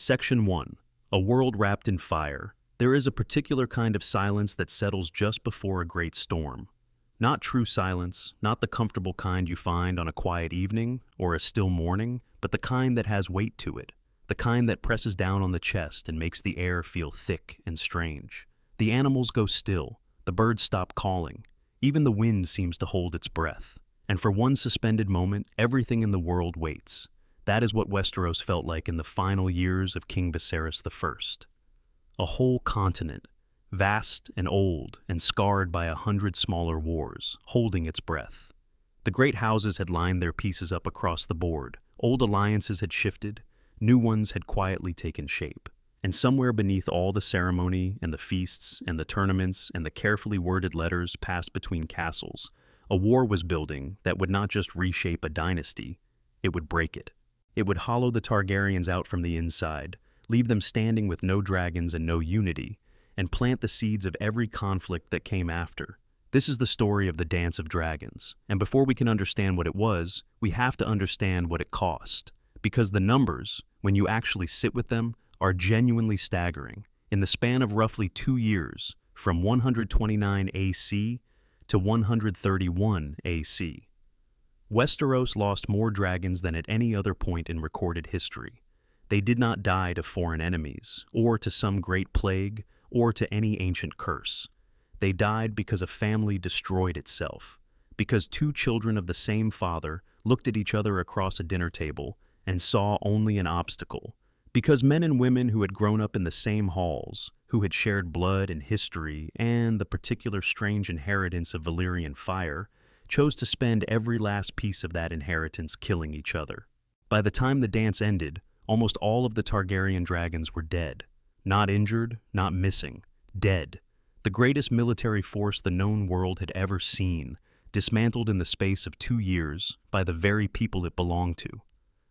Section 1. A world wrapped in fire. There is a particular kind of silence that settles just before a great storm. Not true silence, not the comfortable kind you find on a quiet evening or a still morning, but the kind that has weight to it, the kind that presses down on the chest and makes the air feel thick and strange. The animals go still, the birds stop calling, even the wind seems to hold its breath. And for one suspended moment, everything in the world waits. That is what Westeros felt like in the final years of King Viserys I. A whole continent, vast and old and scarred by 100 smaller wars, holding its breath. The great houses had lined their pieces up across the board, old alliances had shifted, new ones had quietly taken shape. And somewhere beneath all the ceremony and the feasts and the tournaments and the carefully worded letters passed between castles, a war was building that would not just reshape a dynasty, it would break it. It would hollow the Targaryens out from the inside, leave them standing with no dragons and no unity, and plant the seeds of every conflict that came after. This is the story of the Dance of Dragons, and before we can understand what it was, we have to understand what it cost. Because the numbers, when you actually sit with them, are genuinely staggering. In the span of roughly 2 years, from 129 AC to 131 AC, Westeros lost more dragons than at any other point in recorded history. They did not die to foreign enemies, or to some great plague, or to any ancient curse. They died because a family destroyed itself, because 2 children of the same father looked at each other across a dinner table and saw only an obstacle, because men and women who had grown up in the same halls, who had shared blood and history and the particular strange inheritance of Valyrian fire, chose to spend every last piece of that inheritance killing each other. By the time the dance ended, almost all of the Targaryen dragons were dead. Not injured, not missing, dead. The greatest military force the known world had ever seen, dismantled in the space of 2 years by the very people it belonged to.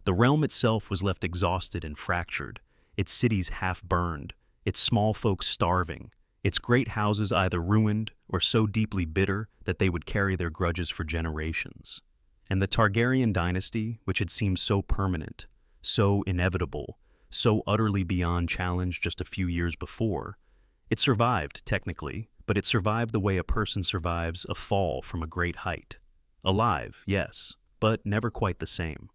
The realm itself was left exhausted and fractured, its cities half-burned, its small folk starving, its great houses either ruined or so deeply bitter that they would carry their grudges for generations. And the Targaryen dynasty, which had seemed so permanent, so inevitable, so utterly beyond challenge just a few years before, it survived, technically, but it survived the way a person survives a fall from a great height. Alive, yes, but never quite the same.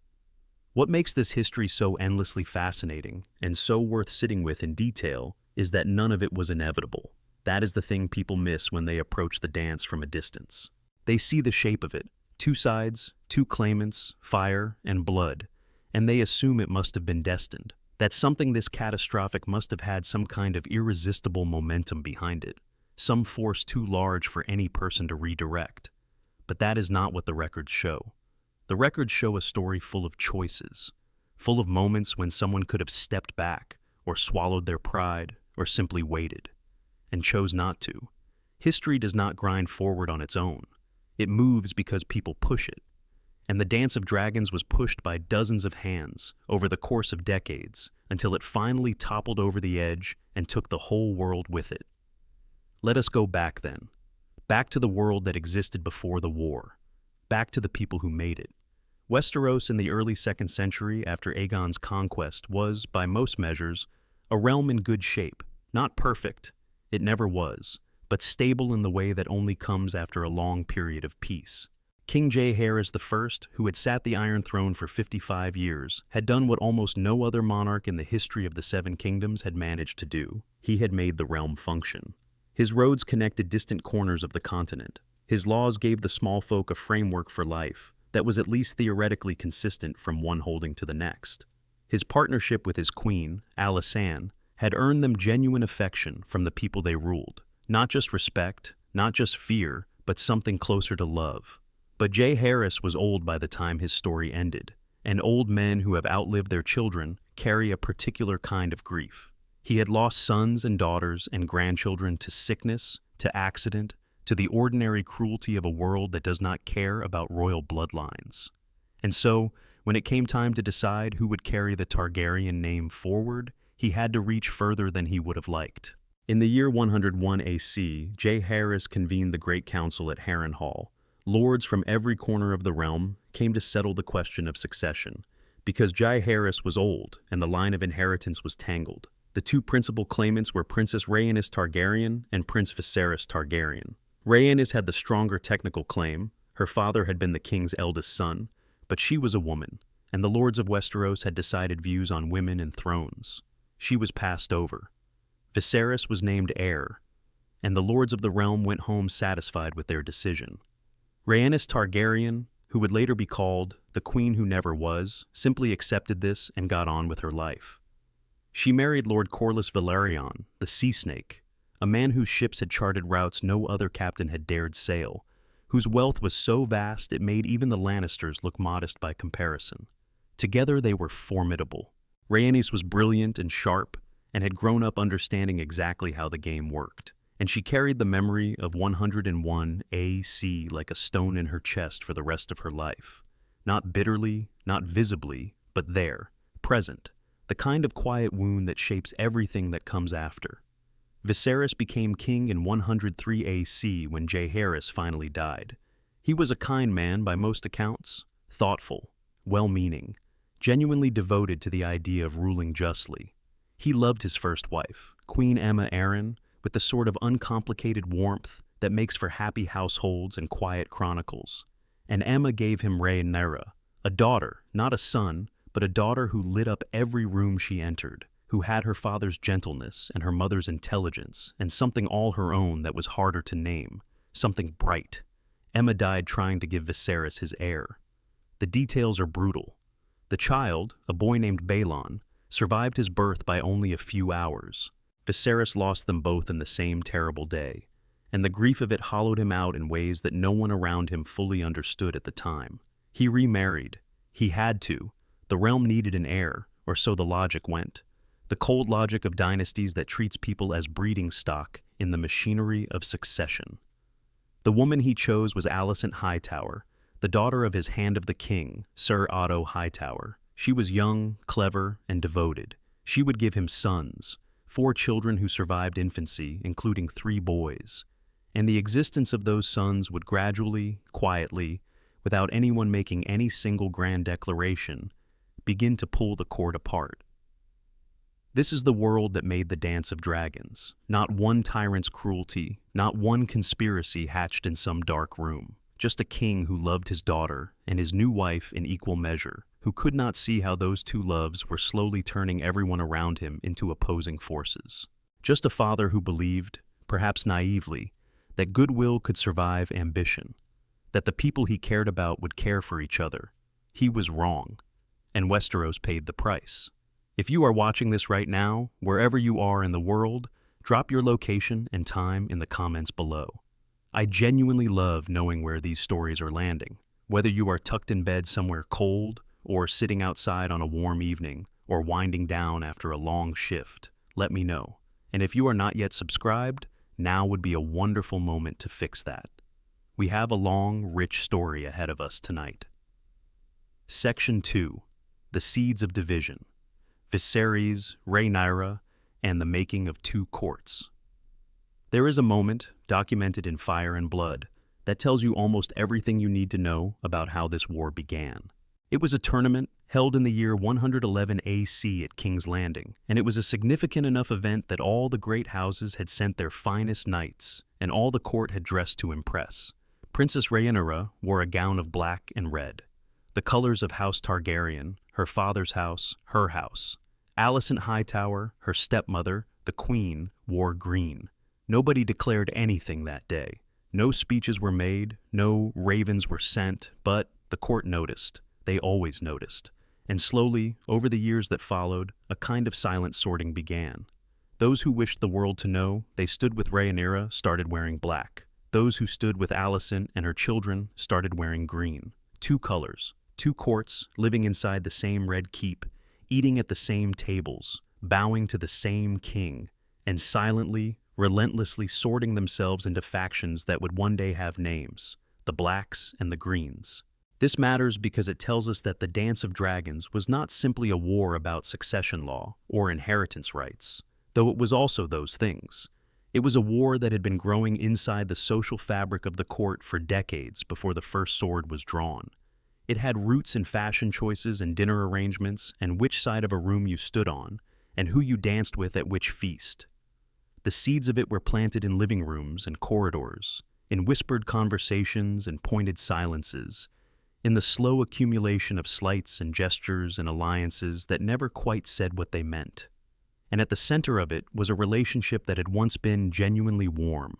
What makes this history so endlessly fascinating and so worth sitting with in detail is that none of it was inevitable. That is the thing people miss when they approach the dance from a distance. They see the shape of it, 2 sides, 2 claimants, fire, and blood, and they assume it must have been destined, that something this catastrophic must have had some kind of irresistible momentum behind it, some force too large for any person to redirect. But that is not what the records show. The records show a story full of choices, full of moments when someone could have stepped back, or swallowed their pride, or simply waited, and chose not to. History does not grind forward on its own. It moves because people push it. And the Dance of Dragons was pushed by dozens of hands over the course of decades until it finally toppled over the edge and took the whole world with it. Let us go back then. Back to the world that existed before the war. Back to the people who made it. Westeros in the early 2nd century after Aegon's conquest was, by most measures, a realm in good shape. Not perfect, it never was, but stable in the way that only comes after a long period of peace. King Jaehaerys I, who had sat the Iron Throne for 55 years, had done what almost no other monarch in the history of the 7 Kingdoms had managed to do. He had made the realm function. His roads connected distant corners of the continent. His laws gave the small folk a framework for life that was at least theoretically consistent from one holding to the next. His partnership with his queen, Alysanne, had earned them genuine affection from the people they ruled. Not just respect, not just fear, but something closer to love. But Jaehaerys was old by the time his story ended, and old men who have outlived their children carry a particular kind of grief. He had lost sons and daughters and grandchildren to sickness, to accident, to the ordinary cruelty of a world that does not care about royal bloodlines. And so, when it came time to decide who would carry the Targaryen name forward, he had to reach further than he would have liked. In the year 101 AC, Jaehaerys convened the Great Council at Harrenhal. Lords from every corner of the realm came to settle the question of succession, Because Jaehaerys was old and the line of inheritance was tangled. The two principal claimants were Princess Rhaenys Targaryen and Prince Viserys Targaryen. Rhaenys had the stronger technical claim. Her father had been the king's eldest son, but she was a woman, and the lords of Westeros had decided views on women and thrones. She was passed over. Viserys was named heir, and the lords of the realm went home satisfied with their decision. Rhaenys Targaryen, who would later be called the Queen Who Never Was, simply accepted this and got on with her life. She married Lord Corlys Velaryon, the Sea Snake, a man whose ships had charted routes no other captain had dared sail, whose wealth was so vast it made even the Lannisters look modest by comparison. Together they were formidable. Rhaenys was brilliant and sharp, and had grown up understanding exactly how the game worked, and she carried the memory of 101 AC like a stone in her chest for the rest of her life. Not bitterly, not visibly, but there, present, the kind of quiet wound that shapes everything that comes after. Viserys became king in 103 AC when Jaehaerys finally died. He was a kind man by most accounts, thoughtful, well-meaning, genuinely devoted to the idea of ruling justly. He loved his first wife, Queen Aemma Arryn, with the sort of uncomplicated warmth that makes for happy households and quiet chronicles. And Aemma gave him Rhaenyra, a daughter, not a son, but a daughter who lit up every room she entered, who had her father's gentleness and her mother's intelligence, and something all her own that was harder to name, something bright. Aemma died trying to give Viserys his heir. The details are brutal. The child, a boy named Balon, survived his birth by only a few hours. Viserys lost them both in the same terrible day, and the grief of it hollowed him out in ways that no one around him fully understood at the time. He remarried. He had to. The realm needed an heir, or so the logic went. The cold logic of dynasties that treats people as breeding stock in the machinery of succession. The woman he chose was Alicent Hightower, the daughter of his Hand of the King, Sir Otto Hightower. She was young, clever, and devoted. She would give him sons, 4 children who survived infancy, including 3 boys. And the existence of those sons would gradually, quietly, without anyone making any single grand declaration, begin to pull the court apart. This is the world that made the Dance of Dragons. Not one tyrant's cruelty, not one conspiracy hatched in some dark room. Just a king who loved his daughter and his new wife in equal measure, who could not see how those two loves were slowly turning everyone around him into opposing forces. Just a father who believed, perhaps naively, that goodwill could survive ambition, that the people he cared about would care for each other. He was wrong, and Westeros paid the price. If you are watching this right now, wherever you are in the world, drop your location and time in the comments below. I genuinely love knowing where these stories are landing. Whether you are tucked in bed somewhere cold, or sitting outside on a warm evening, or winding down after a long shift, let me know. And if you are not yet subscribed, now would be a wonderful moment to fix that. We have a long, rich story ahead of us tonight. Section 2. The Seeds of Division. Viserys, Rhaenyra, and the making of 2 courts. There is a moment, documented in Fire and Blood, that tells you almost everything you need to know about how this war began. It was a tournament held in the year 111 AC at King's Landing, and it was a significant enough event that all the great houses had sent their finest knights, and all the court had dressed to impress. Princess Rhaenyra wore a gown of black and red, the colors of House Targaryen, her father's house, her house. Alicent Hightower, her stepmother, the queen, wore green. Nobody declared anything that day. No speeches were made, no ravens were sent, but the court noticed. They always noticed. And slowly, over the years that followed, a kind of silent sorting began. Those who wished the world to know they stood with Rhaenyra started wearing black. Those who stood with Alicent and her children started wearing green. 2 colors, 2 courts living inside the same red keep, eating at the same tables, bowing to the same king, and silently, relentlessly sorting themselves into factions that would one day have names, the Blacks and the Greens. This matters because it tells us that the Dance of Dragons was not simply a war about succession law or inheritance rights, though it was also those things. It was a war that had been growing inside the social fabric of the court for decades before the first sword was drawn. It had roots in fashion choices and dinner arrangements and which side of a room you stood on and who you danced with at which feast. The seeds of it were planted in living rooms and corridors, in whispered conversations and pointed silences, in the slow accumulation of slights and gestures and alliances that never quite said what they meant. And at the center of it was a relationship that had once been genuinely warm.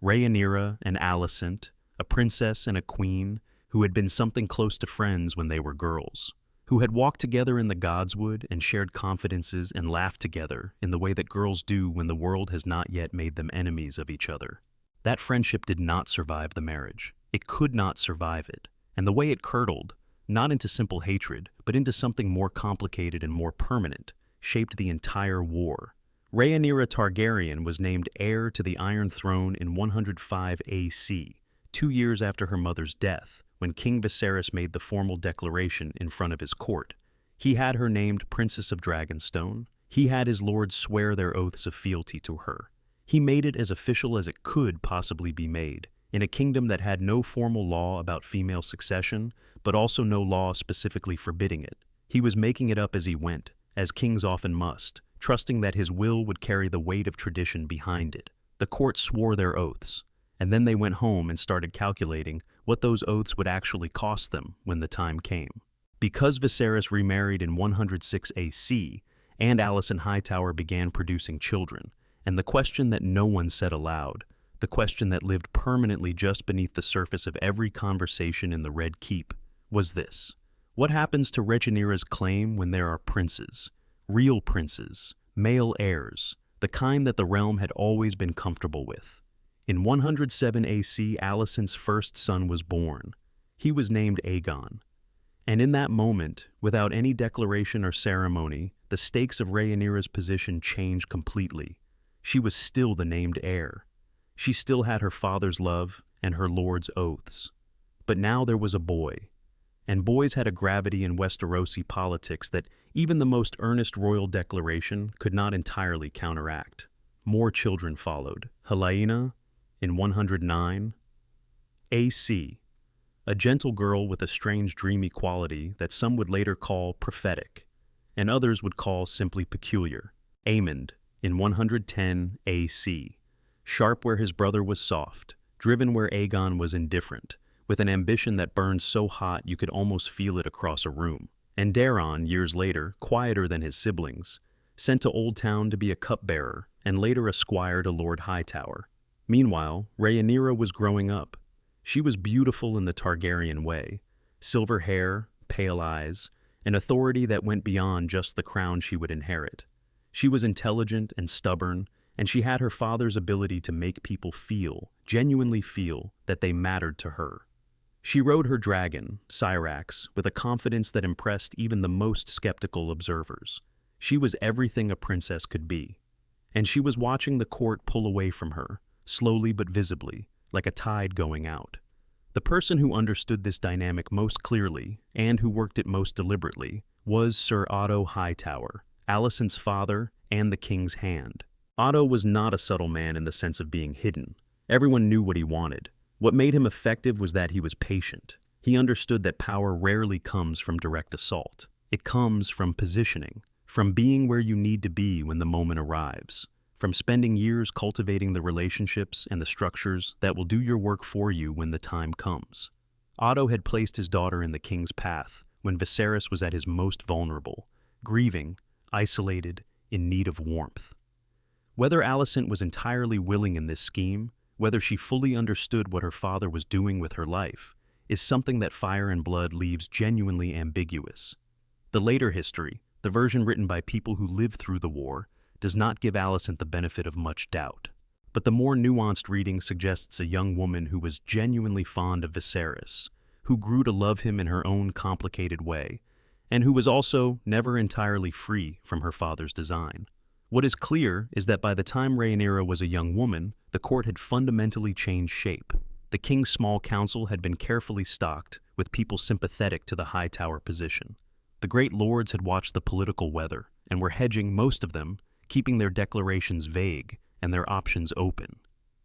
Rhaenyra and Alicent, a princess and a queen, who had been something close to friends when they were girls, who had walked together in the Godswood and shared confidences and laughed together in the way that girls do when the world has not yet made them enemies of each other. That friendship did not survive the marriage. It could not survive it. And the way it curdled, not into simple hatred, but into something more complicated and more permanent, shaped the entire war. Rhaenyra Targaryen was named heir to the Iron Throne in 105 AC, 2 years after her mother's death, when King Viserys made the formal declaration in front of his court. He had her named Princess of Dragonstone. He had his lords swear their oaths of fealty to her. He made it as official as it could possibly be made, in a kingdom that had no formal law about female succession, but also no law specifically forbidding it. He was making it up as he went, as kings often must, trusting that his will would carry the weight of tradition behind it. The court swore their oaths, and then they went home and started calculating what those oaths would actually cost them when the time came. Because Viserys remarried in 106 AC, and Alicent Hightower began producing children, and the question that no one said aloud, the question that lived permanently just beneath the surface of every conversation in the Red Keep, was this: what happens to Rhaenyra's claim when there are princes, real princes, male heirs, the kind that the realm had always been comfortable with? In 107 AC, Alicent's first son was born. He was named Aegon. And in that moment, without any declaration or ceremony, the stakes of Rhaenyra's position changed completely. She was still the named heir. She still had her father's love and her lord's oaths. But now there was a boy. And boys had a gravity in Westerosi politics that even the most earnest royal declaration could not entirely counteract. More children followed. Helaena, in 109 AC, a gentle girl with a strange dreamy quality that some would later call prophetic, and others would call simply peculiar. Aemond, in 110 AC, sharp where his brother was soft, driven where Aegon was indifferent, with an ambition that burned so hot you could almost feel it across a room. And Daeron, years later, quieter than his siblings, sent to Old Town to be a cupbearer, and later a squire to Lord Hightower. Meanwhile, Rhaenyra was growing up. She was beautiful in the Targaryen way, silver hair, pale eyes, an authority that went beyond just the crown she would inherit. She was intelligent and stubborn, and she had her father's ability to make people feel, genuinely feel, that they mattered to her. She rode her dragon, Syrax, with a confidence that impressed even the most skeptical observers. She was everything a princess could be. And she was watching the court pull away from her, slowly but visibly, like a tide going out. The person who understood this dynamic most clearly, and who worked it most deliberately, was Sir Otto Hightower, Alicent's father and the king's hand. Otto was not a subtle man in the sense of being hidden. Everyone knew what he wanted. What made him effective was that he was patient. He understood that power rarely comes from direct assault. It comes from positioning, from being where you need to be when the moment arrives, from spending years cultivating the relationships and the structures that will do your work for you when the time comes. Otto had placed his daughter in the king's path when Viserys was at his most vulnerable, grieving, isolated, in need of warmth. Whether Alicent was entirely willing in this scheme, whether she fully understood what her father was doing with her life, is something that Fire and Blood leaves genuinely ambiguous. The later history, the version written by people who lived through the war, does not give Alicent the benefit of much doubt. But the more nuanced reading suggests a young woman who was genuinely fond of Viserys, who grew to love him in her own complicated way, and who was also never entirely free from her father's design. What is clear is that by the time Rhaenyra was a young woman, the court had fundamentally changed shape. The king's small council had been carefully stocked with people sympathetic to the Hightower position. The great lords had watched the political weather and were hedging, most of them, keeping their declarations vague and their options open.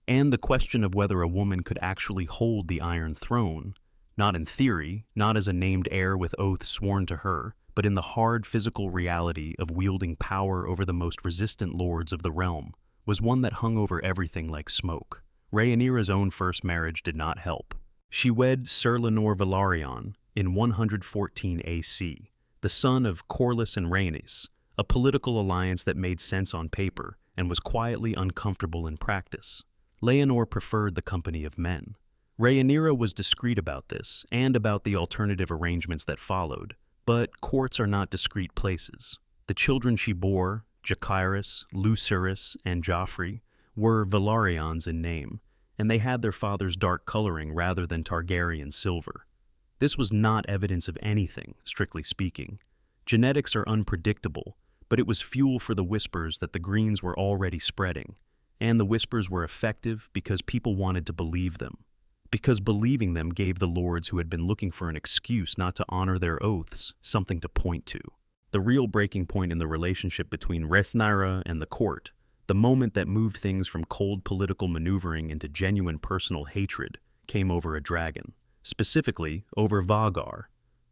And the question of whether a woman could actually hold the Iron Throne, Not in theory, not as a named heir with oaths sworn to her, but in the hard physical reality of wielding power over the most resistant lords of the realm, was one that hung over everything like smoke. Rhaenyra's own first marriage did not help. She wed Sir Lenor Velaryon in 114 AC, the son of Corlys and Rhaenys, a political alliance that made sense on paper and was quietly uncomfortable in practice. Leonor preferred the company of men. Rhaenyra was discreet about this and about the alternative arrangements that followed, but courts are not discreet places. The children she bore, Jacaerys, Lucerys, and Joffrey, were Velaryons in name, and they had their father's dark coloring rather than Targaryen silver. This was not evidence of anything, strictly speaking. Genetics are unpredictable, but it was fuel for the whispers that the Greens were already spreading, and the whispers were effective because people wanted to believe them. Because believing them gave the lords who had been looking for an excuse not to honor their oaths something to point to. The real breaking point in the relationship between Rhaenyra and the court, the moment that moved things from cold political maneuvering into genuine personal hatred, came over a dragon. Specifically, over Vhagar.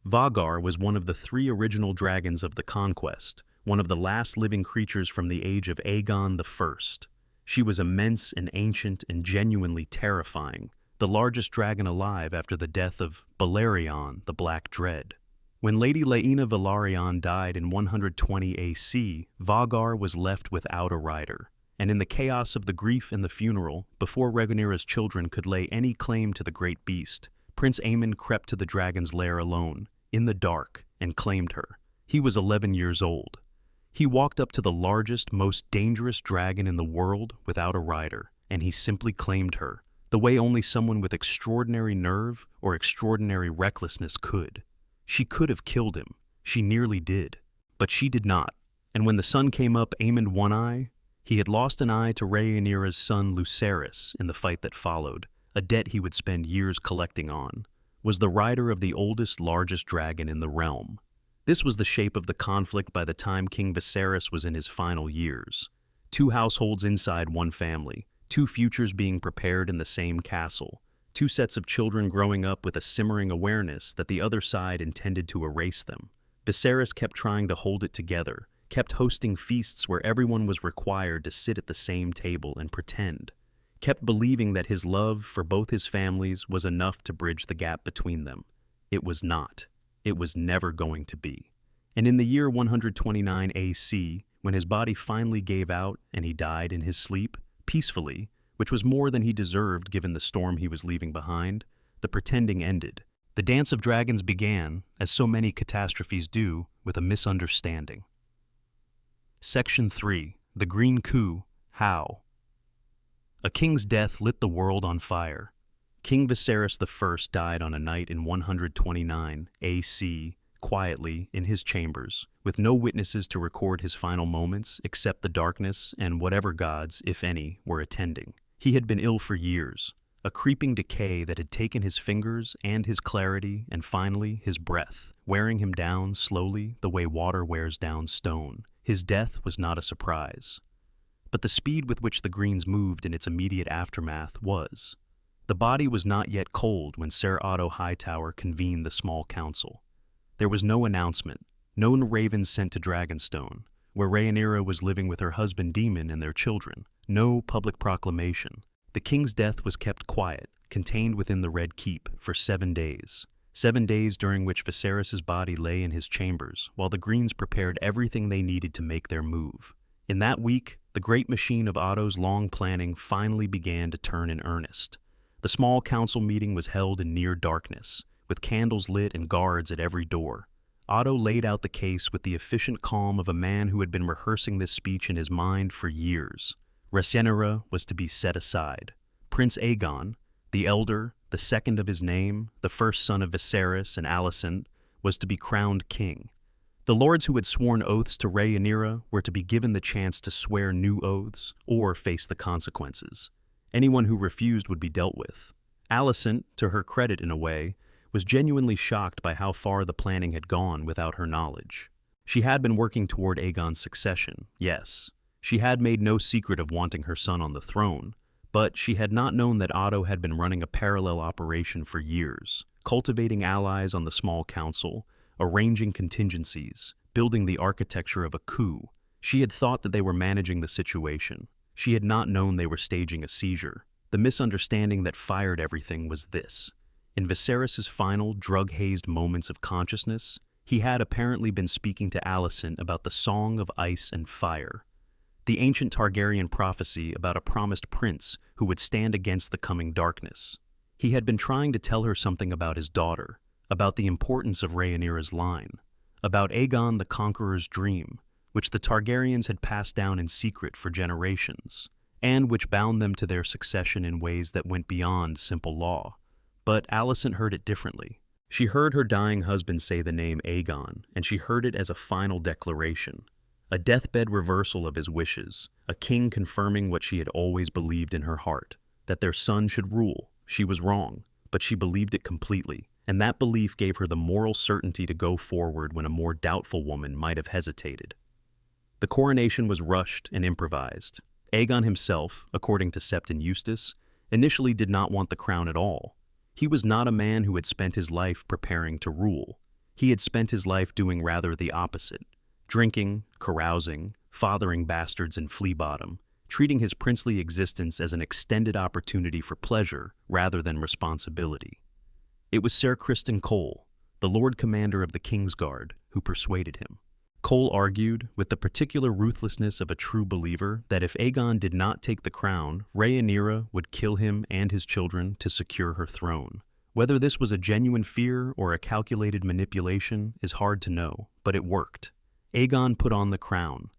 Vhagar was one of the 3 original dragons of the Conquest, one of the last living creatures from the age of Aegon I. She was immense and ancient and genuinely terrifying, the largest dragon alive after the death of Balerion, the Black Dread. When Lady Laena Velaryon died in 120 AC, Vhagar was left without a rider, and in the chaos of the grief and the funeral, before Rhaenyra's children could lay any claim to the great beast, Prince Aemon crept to the dragon's lair alone, in the dark, and claimed her. He was 11 years old. He walked up to the largest, most dangerous dragon in the world without a rider, and he simply claimed her, the way only someone with extraordinary nerve or extraordinary recklessness could. She could have killed him. She nearly did. But she did not. And when the sun came up, Aemon one eye. He had lost an eye to Rhaenyra's son Lucerys in the fight that followed, a debt he would spend years collecting on, was the rider of the oldest, largest dragon in the realm. This was the shape of the conflict by the time King Viserys was in his final years. 2 households inside one family, 2 futures being prepared in the same castle, 2 sets of children growing up with a simmering awareness that the other side intended to erase them. Viserys kept trying to hold it together, kept hosting feasts where everyone was required to sit at the same table and pretend, kept believing that his love for both his families was enough to bridge the gap between them. It was not. It was never going to be. And in the year 129 AC, when his body finally gave out and he died in his sleep, peacefully, which was more than he deserved given the storm he was leaving behind, the pretending ended. The Dance of Dragons began, as so many catastrophes do, with a misunderstanding. Section 3. The Green Coup. How? A king's death lit the world on fire. King Viserys I died on a night in 129 AC, quietly, in his chambers, with no witnesses to record his final moments except the darkness and whatever gods, if any, were attending. He had been ill for years, a creeping decay that had taken his fingers and his clarity and finally his breath, wearing him down slowly the way water wears down stone. His death was not a surprise. But the speed with which the Greens moved in its immediate aftermath was. The body was not yet cold when Ser Otto Hightower convened the small council. There was no announcement, no ravens sent to Dragonstone, where Rhaenyra was living with her husband Daemon and their children, no public proclamation. The king's death was kept quiet, contained within the Red Keep, for 7 days. 7 days during which Viserys' body lay in his chambers, while the Greens prepared everything they needed to make their move. In that week, the great machine of Otto's long planning finally began to turn in earnest. The small council meeting was held in near darkness, with candles lit and guards at every door. Otto laid out the case with the efficient calm of a man who had been rehearsing this speech in his mind for years. Rhaenyra was to be set aside. Prince Aegon, the elder, the second of his name, the first son of Viserys and Alicent, was to be crowned king. The lords who had sworn oaths to Rhaenyra were to be given the chance to swear new oaths or face the consequences. Anyone who refused would be dealt with. Alicent, to her credit in a way, was genuinely shocked by how far the planning had gone without her knowledge. She had been working toward Aegon's succession, yes. She had made no secret of wanting her son on the throne, But she had not known that Otto had been running a parallel operation for years, cultivating allies on the small council, arranging contingencies, building the architecture of a coup. She had thought that they were managing the situation. She had not known they were staging a seizure. The misunderstanding that fired everything was this. In Viserys' final, drug-hazed moments of consciousness, he had apparently been speaking to Alicent about the Song of Ice and Fire, the ancient Targaryen prophecy about a promised prince who would stand against the coming darkness. He had been trying to tell her something about his daughter, about the importance of Rhaenyra's line, about Aegon the Conqueror's dream, which the Targaryens had passed down in secret for generations, and which bound them to their succession in ways that went beyond simple law. But Alicent heard it differently. She heard her dying husband say the name Aegon, and she heard it as a final declaration, a deathbed reversal of his wishes, a king confirming what she had always believed in her heart, that their son should rule. She was wrong, but she believed it completely, and that belief gave her the moral certainty to go forward when a more doubtful woman might have hesitated. The coronation was rushed and improvised. Aegon himself, according to Septon Eustace, initially did not want the crown at all. He was not a man who had spent his life preparing to rule. He had spent his life doing rather the opposite, drinking, carousing, fathering bastards in Flea Bottom, treating his princely existence as an extended opportunity for pleasure rather than responsibility. It was Ser Criston Cole, the Lord Commander of the Kingsguard, who persuaded him. Cole argued, with the particular ruthlessness of a true believer, that if Aegon did not take the crown, Rhaenyra would kill him and his children to secure her throne. Whether this was a genuine fear or a calculated manipulation is hard to know, but it worked. Aegon put on the crown.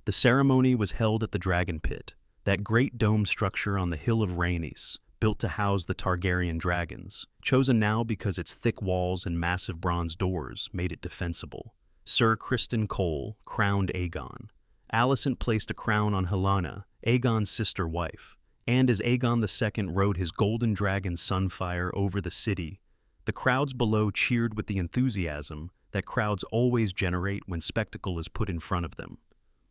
The ceremony was held at the Dragon Pit, that great dome structure on the Hill of Rhaenys, built to house the Targaryen dragons, chosen now because its thick walls and massive bronze doors made it defensible. Ser Criston Cole crowned Aegon. Alicent placed a crown on Helaena, Aegon's sister wife, and as Aegon II rode his golden dragon Sunfire over the city, the crowds below cheered with the enthusiasm that crowds always generate when spectacle is put in front of them.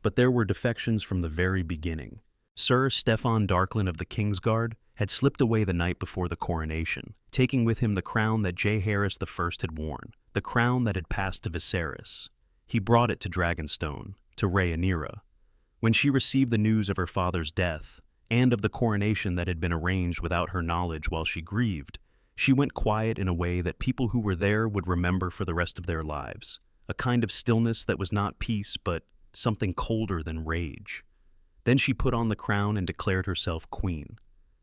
But there were defections from the very beginning. Sir Steffon Darklyn of the Kingsguard had slipped away the night before the coronation, taking with him the crown that Jaehaerys I had worn, the crown that had passed to Viserys. He brought it to Dragonstone, to Rhaenyra. When she received the news of her father's death, and of the coronation that had been arranged without her knowledge while she grieved, she went quiet in a way that people who were there would remember for the rest of their lives, a kind of stillness that was not peace but something colder than rage. Then she put on the crown and declared herself queen.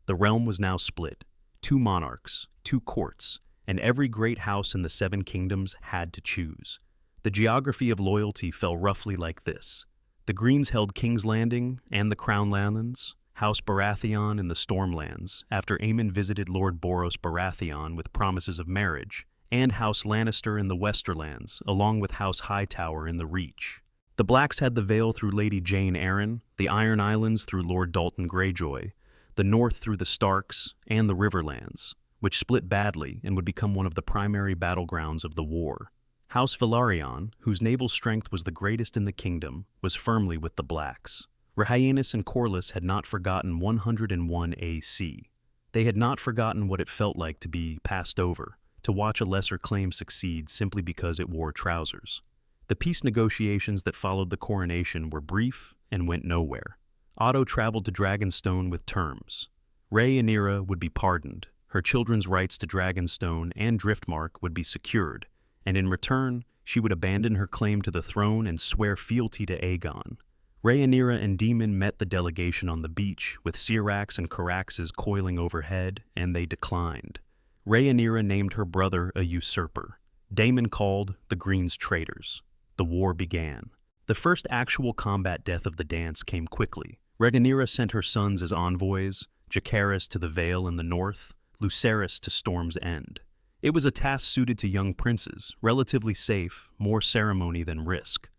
The realm was now split, 2 monarchs, 2 courts, and every great house in the 7 kingdoms had to choose. The geography of loyalty fell roughly like this. The Greens held King's Landing and the Crownlands, House Baratheon in the Stormlands, after Aemon visited Lord Boros Baratheon with promises of marriage, and House Lannister in the Westerlands, along with House Hightower in the Reach. The Blacks had the Vale through Lady Jane Arryn, the Iron Islands through Lord Dalton Greyjoy, the North through the Starks, and the Riverlands, which split badly and would become one of the primary battlegrounds of the war. House Velaryon, whose naval strength was the greatest in the kingdom, was firmly with the Blacks. Rhaenys and Corlys had not forgotten 101 AC. They had not forgotten what it felt like to be passed over, to watch a lesser claim succeed simply because it wore trousers. The peace negotiations that followed the coronation were brief and went nowhere. Otto traveled to Dragonstone with terms. Rhaenyra would be pardoned, her children's rights to Dragonstone and Driftmark would be secured, and in return, she would abandon her claim to the throne and swear fealty to Aegon. Rhaenyra and Daemon met the delegation on the beach, with Syrax and Caraxes coiling overhead, and they declined. Rhaenyra named her brother a usurper. Daemon called the Greens traitors. The war began. The first actual combat death of the dance came quickly. Rhaenyra sent her sons as envoys, Jacaerys to the Vale in the north, Lucerys to Storm's End. It was a task suited to young princes, relatively safe, more ceremony than risk.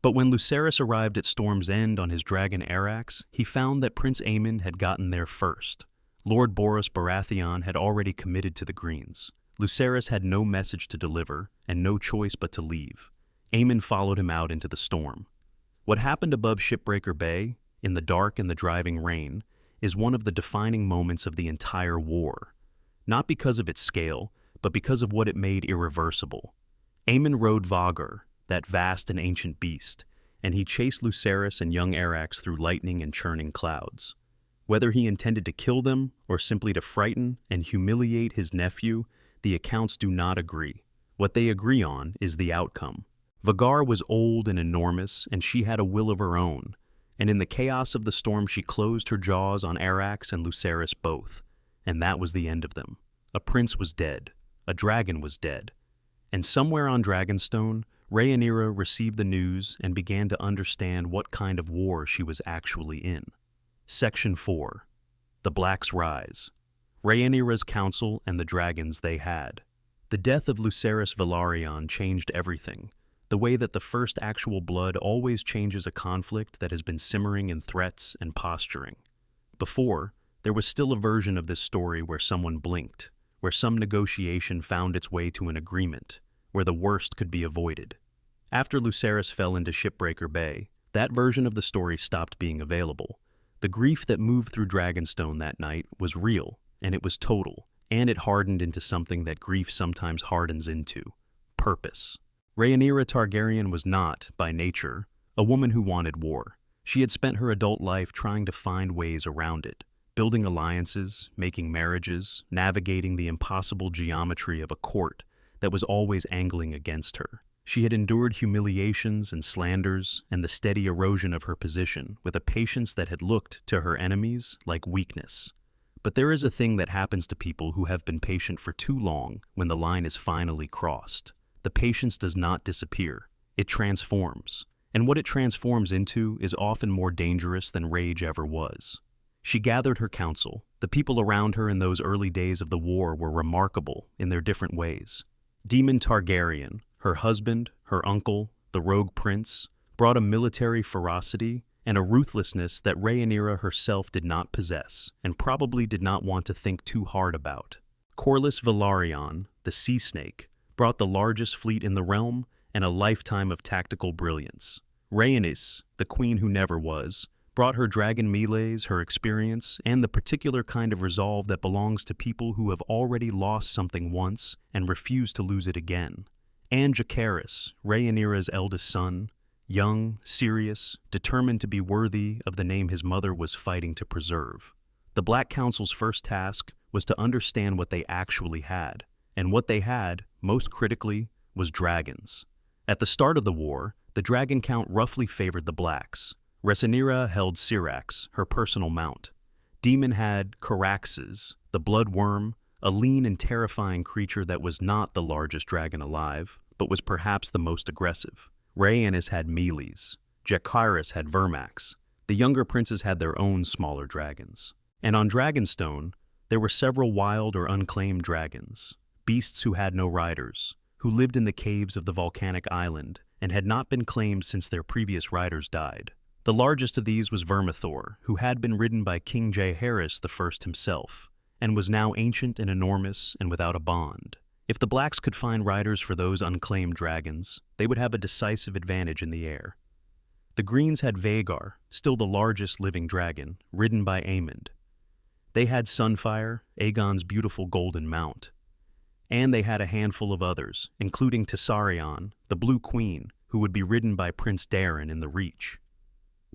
But when Lucerys arrived at Storm's End on his dragon Arax, he found that Prince Aemon had gotten there first. Lord Boros Baratheon had already committed to the Greens. Lucerys had no message to deliver, and no choice but to leave. Aemon followed him out into the storm. What happened above Shipbreaker Bay, in the dark and the driving rain, is one of the defining moments of the entire war, not because of its scale, but because of what it made irreversible. Aemon rode Vhagar, that vast and ancient beast, and he chased Lucerys and young Arax through lightning and churning clouds. Whether he intended to kill them or simply to frighten and humiliate his nephew, the accounts do not agree. What they agree on is the outcome. Vhagar was old and enormous, and she had a will of her own, and in the chaos of the storm she closed her jaws on Arax and Lucerys both, and that was the end of them. A prince was dead, a dragon was dead, and somewhere on Dragonstone, Rhaenyra received the news and began to understand what kind of war she was actually in. Section 4. The Blacks Rise. Rhaenyra's council and the dragons they had. The death of Lucerys Velaryon changed everything, the way that the first actual blood always changes a conflict that has been simmering in threats and posturing. Before, there was still a version of this story where someone blinked, where some negotiation found its way to an agreement, where the worst could be avoided. After Lucerys fell into Shipbreaker Bay, that version of the story stopped being available. The grief that moved through Dragonstone that night was real, and it was total, and it hardened into something that grief sometimes hardens into: purpose. Rhaenyra Targaryen was not, by nature, a woman who wanted war. She had spent her adult life trying to find ways around it, building alliances, making marriages, navigating the impossible geometry of a court that was always angling against her. She had endured humiliations and slanders and the steady erosion of her position with a patience that had looked to her enemies like weakness. But there is a thing that happens to people who have been patient for too long when the line is finally crossed. The patience does not disappear. It transforms. And what it transforms into is often more dangerous than rage ever was. She gathered her council. The people around her in those early days of the war were remarkable in their different ways. Daemon Targaryen, her husband, her uncle, the rogue prince, brought a military ferocity and a ruthlessness that Rhaenyra herself did not possess and probably did not want to think too hard about. Corlys Velaryon, the sea snake, brought the largest fleet in the realm and a lifetime of tactical brilliance. Rhaenys, the queen who never was, brought her dragon melees, her experience, and the particular kind of resolve that belongs to people who have already lost something once and refuse to lose it again. And Jacaerys, Rhaenyra's eldest son, young, serious, determined to be worthy of the name his mother was fighting to preserve. The Black Council's first task was to understand what they actually had, and what they had, most critically, was dragons. At the start of the war, the dragon count roughly favored the Blacks. Rhaenyra held Syrax, her personal mount. Daemon had Caraxes, the blood worm, a lean and terrifying creature that was not the largest dragon alive, but was perhaps the most aggressive. Rhaenys had Melees. Jacaerys had Vermax. The younger princes had their own smaller dragons. And on Dragonstone, there were several wild or unclaimed dragons, beasts who had no riders, who lived in the caves of the volcanic island and had not been claimed since their previous riders died. The largest of these was Vermithor, who had been ridden by King Jaehaerys I himself, and was now ancient and enormous and without a bond. If the Blacks could find riders for those unclaimed dragons, they would have a decisive advantage in the air. The Greens had Vhagar, still the largest living dragon, ridden by Aemond. They had Sunfire, Aegon's beautiful golden mount. And they had a handful of others, including Tessarion, the Blue Queen, who would be ridden by Prince Daeron in the Reach.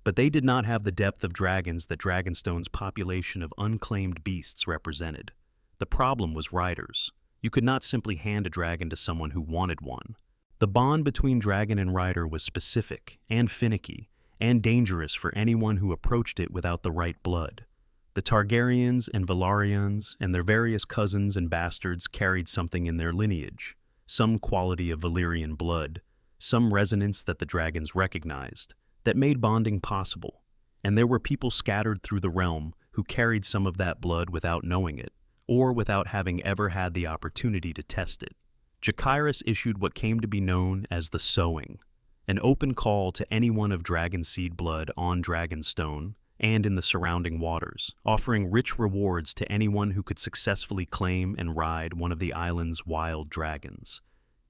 But they did not have the depth of dragons that Dragonstone's population of unclaimed beasts represented. The problem was riders. You could not simply hand a dragon to someone who wanted one. The bond between dragon and rider was specific and finicky and dangerous for anyone who approached it without the right blood. The Targaryens and Velaryons and their various cousins and bastards carried something in their lineage, some quality of Valyrian blood, some resonance that the dragons recognized, that made bonding possible. And there were people scattered through the realm who carried some of that blood without knowing it, or without having ever had the opportunity to test it. Jacaerys issued what came to be known as the Sowing, an open call to anyone of dragon seed blood on Dragonstone and in the surrounding waters, offering rich rewards to anyone who could successfully claim and ride one of the island's wild dragons.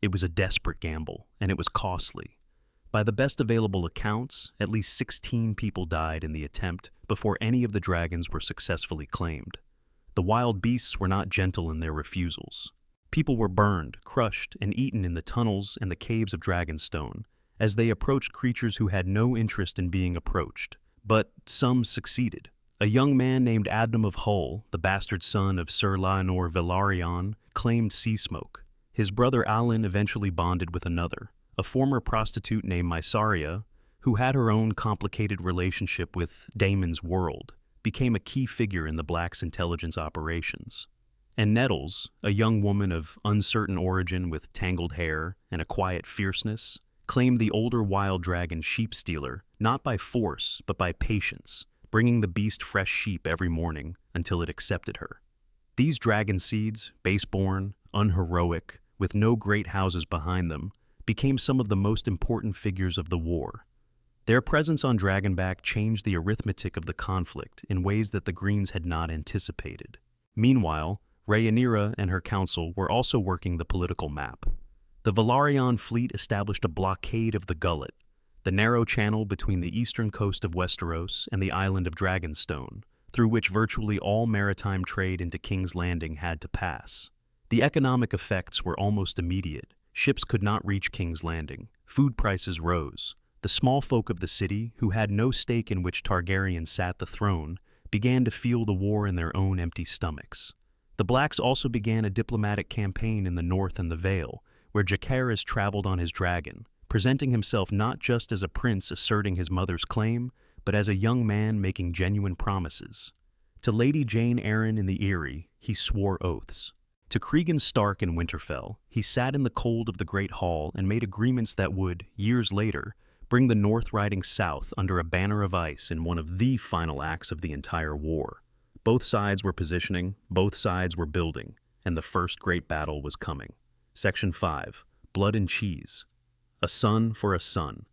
It was a desperate gamble, and it was costly. By the best available accounts, at least 16 people died in the attempt before any of the dragons were successfully claimed. The wild beasts were not gentle in their refusals. People were burned, crushed, and eaten in the tunnels and the caves of Dragonstone, as they approached creatures who had no interest in being approached. But some succeeded. A young man named Adnam of Hull, the bastard son of Sir Lionor Velaryon, claimed sea smoke. His brother Alyn eventually bonded with another, a former prostitute named Mysaria, who had her own complicated relationship with Daemon's world, became a key figure in the Black's intelligence operations. And Nettles, a young woman of uncertain origin with tangled hair and a quiet fierceness, claimed the older wild dragon Sheepstealer, not by force, but by patience, bringing the beast fresh sheep every morning until it accepted her. These dragon seeds, baseborn, unheroic, with no great houses behind them, became some of the most important figures of the war. Their presence on Dragonback changed the arithmetic of the conflict in ways that the Greens had not anticipated. Meanwhile, Rhaenyra and her council were also working the political map. The Velaryon fleet established a blockade of the Gullet, the narrow channel between the eastern coast of Westeros and the island of Dragonstone, through which virtually all maritime trade into King's Landing had to pass. The economic effects were almost immediate. Ships could not reach King's Landing. Food prices rose. The small folk of the city, who had no stake in which Targaryen sat the throne, began to feel the war in their own empty stomachs. The Blacks also began a diplomatic campaign in the north and the Vale, where Jacaerys traveled on his dragon, presenting himself not just as a prince asserting his mother's claim, but as a young man making genuine promises. To Lady Jane Arryn in the Eyrie, he swore oaths. To Cregan Stark in Winterfell, he sat in the cold of the Great Hall and made agreements that would, years later, bring the North riding south under a banner of ice in one of the final acts of the entire war. Both sides were positioning, both sides were building, and the first great battle was coming. Section 5. Blood and Cheese. A son for a son.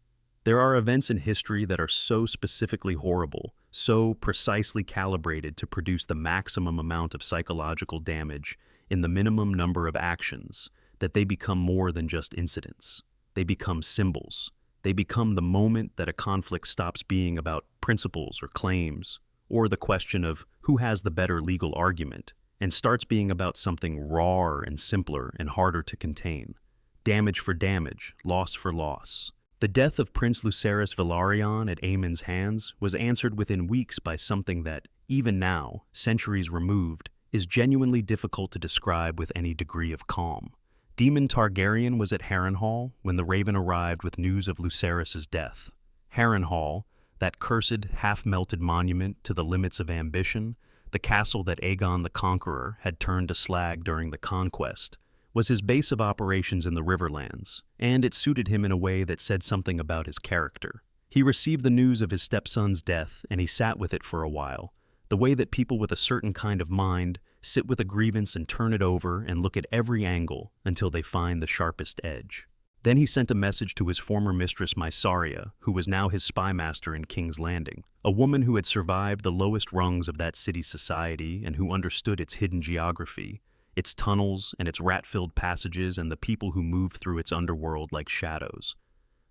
There are events in history that are so specifically horrible, so precisely calibrated to produce the maximum amount of psychological damage in the minimum number of actions, that they become more than just incidents. They become symbols. They become the moment that a conflict stops being about principles or claims, or the question of who has the better legal argument, and starts being about something rawer and simpler and harder to contain. Damage for damage, loss for loss. The death of Prince Lucerys Velaryon at Aemon's hands was answered within weeks by something that, even now, centuries removed, is genuinely difficult to describe with any degree of calm. Daemon Targaryen was at Harrenhal when the Raven arrived with news of Lucerys' death. Harrenhal, that cursed, half-melted monument to the limits of ambition, the castle that Aegon the Conqueror had turned to slag during the conquest, was his base of operations in the Riverlands, and it suited him in a way that said something about his character. He received the news of his stepson's death, and he sat with it for a while, the way that people with a certain kind of mind sit with a grievance and turn it over and look at every angle until they find the sharpest edge. Then he sent a message to his former mistress Mysaria, who was now his spymaster in King's Landing, a woman who had survived the lowest rungs of that city's society and who understood its hidden geography, its tunnels and its rat-filled passages and the people who moved through its underworld like shadows.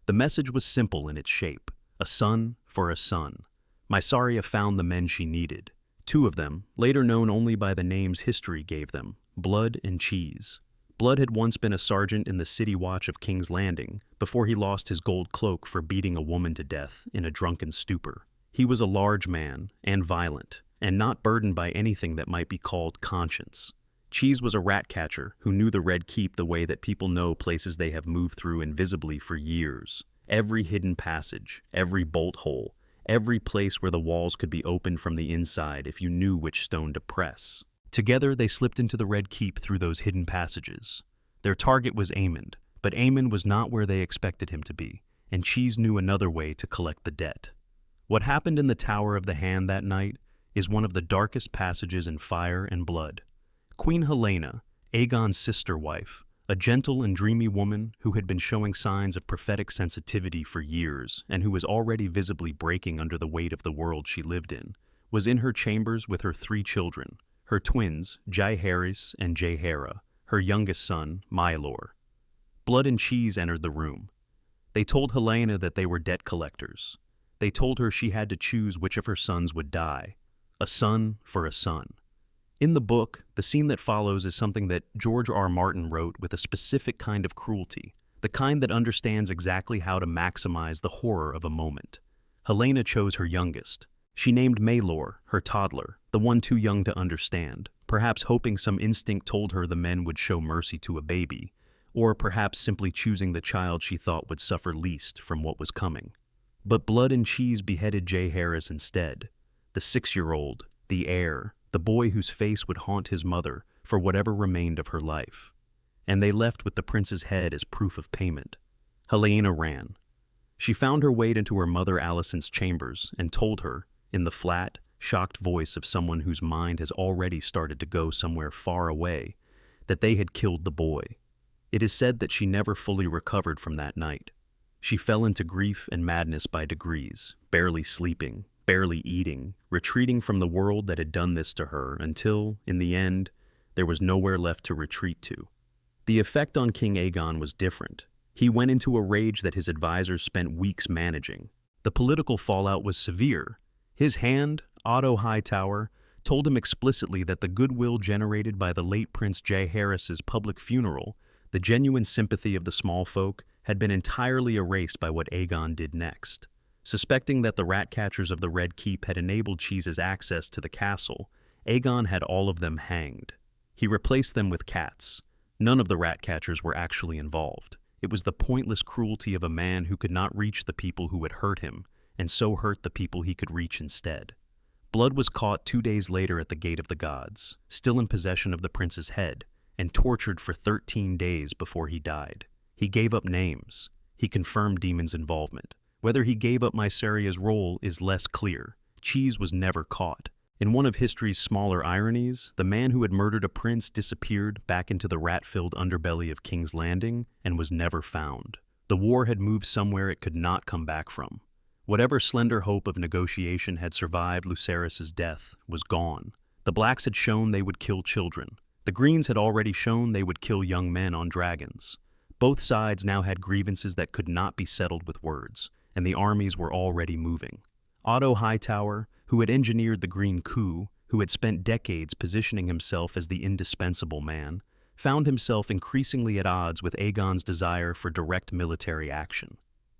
The message was simple in its shape, a son for a son. Mysaria found the men she needed. Two of them, later known only by the names history gave them, Blood and Cheese. Blood had once been a sergeant in the city watch of King's Landing before he lost his gold cloak for beating a woman to death in a drunken stupor. He was a large man and violent, and not burdened by anything that might be called conscience. Cheese was a rat catcher who knew the Red Keep the way that people know places they have moved through invisibly for years. Every hidden passage, every bolt hole, every place where the walls could be opened from the inside if you knew which stone to press. Together they slipped into the Red Keep through those hidden passages. Their target was Aemon, but Aemon was not where they expected him to be, and Cheese knew another way to collect the debt. What happened in the Tower of the Hand that night is one of the darkest passages in Fire and Blood. Queen Helaena, Aegon's sister-wife, a gentle and dreamy woman who had been showing signs of prophetic sensitivity for years and who was already visibly breaking under the weight of the world she lived in, was in her chambers with her 3 children, her twins, Jaehaerys and Jaehaera, her youngest son, Mylor. Blood and Cheese entered the room. They told Helena that they were debt collectors. They told her she had to choose which of her sons would die, a son for a son. In the book, the scene that follows is something that George R. Martin wrote with a specific kind of cruelty, the kind that understands exactly how to maximize the horror of a moment. Helena chose her youngest. She named Maelor, her toddler, the one too young to understand, perhaps hoping some instinct told her the men would show mercy to a baby, or perhaps simply choosing the child she thought would suffer least from what was coming. But Blood and Cheese beheaded Jaehaerys instead, the 6-year-old, the heir, the boy whose face would haunt his mother for whatever remained of her life. And they left with the prince's head as proof of payment. Helena ran. She found her way into her mother Alicent's chambers and told her, in the flat, shocked voice of someone whose mind has already started to go somewhere far away, that they had killed the boy. It is said that she never fully recovered from that night. She fell into grief and madness by degrees, barely sleeping, barely eating, retreating from the world that had done this to her until, in the end, there was nowhere left to retreat to. The effect on King Aegon was different. He went into a rage that his advisors spent weeks managing. The political fallout was severe. His hand, Otto Hightower, told him explicitly that the goodwill generated by the late Prince Jaehaerys' public funeral, the genuine sympathy of the small folk, had been entirely erased by what Aegon did next. Suspecting that the rat-catchers of the Red Keep had enabled Cheese's access to the castle, Aegon had all of them hanged. He replaced them with cats. None of the rat-catchers were actually involved. It was the pointless cruelty of a man who could not reach the people who had hurt him, and so hurt the people he could reach instead. Blood was caught 2 days later at the Gate of the Gods, still in possession of the prince's head, and tortured for 13 days before he died. He gave up names. He confirmed Daemon's involvement. Whether he gave up Mysaria's role is less clear. Cheese was never caught. In one of history's smaller ironies, the man who had murdered a prince disappeared back into the rat-filled underbelly of King's Landing and was never found. The war had moved somewhere it could not come back from. Whatever slender hope of negotiation had survived Lucerys' death was gone. The Blacks had shown they would kill children. The Greens had already shown they would kill young men on dragons. Both sides now had grievances that could not be settled with words, and the armies were already moving. Otto Hightower, who had engineered the Green Coup, who had spent decades positioning himself as the indispensable man, found himself increasingly at odds with Aegon's desire for direct military action.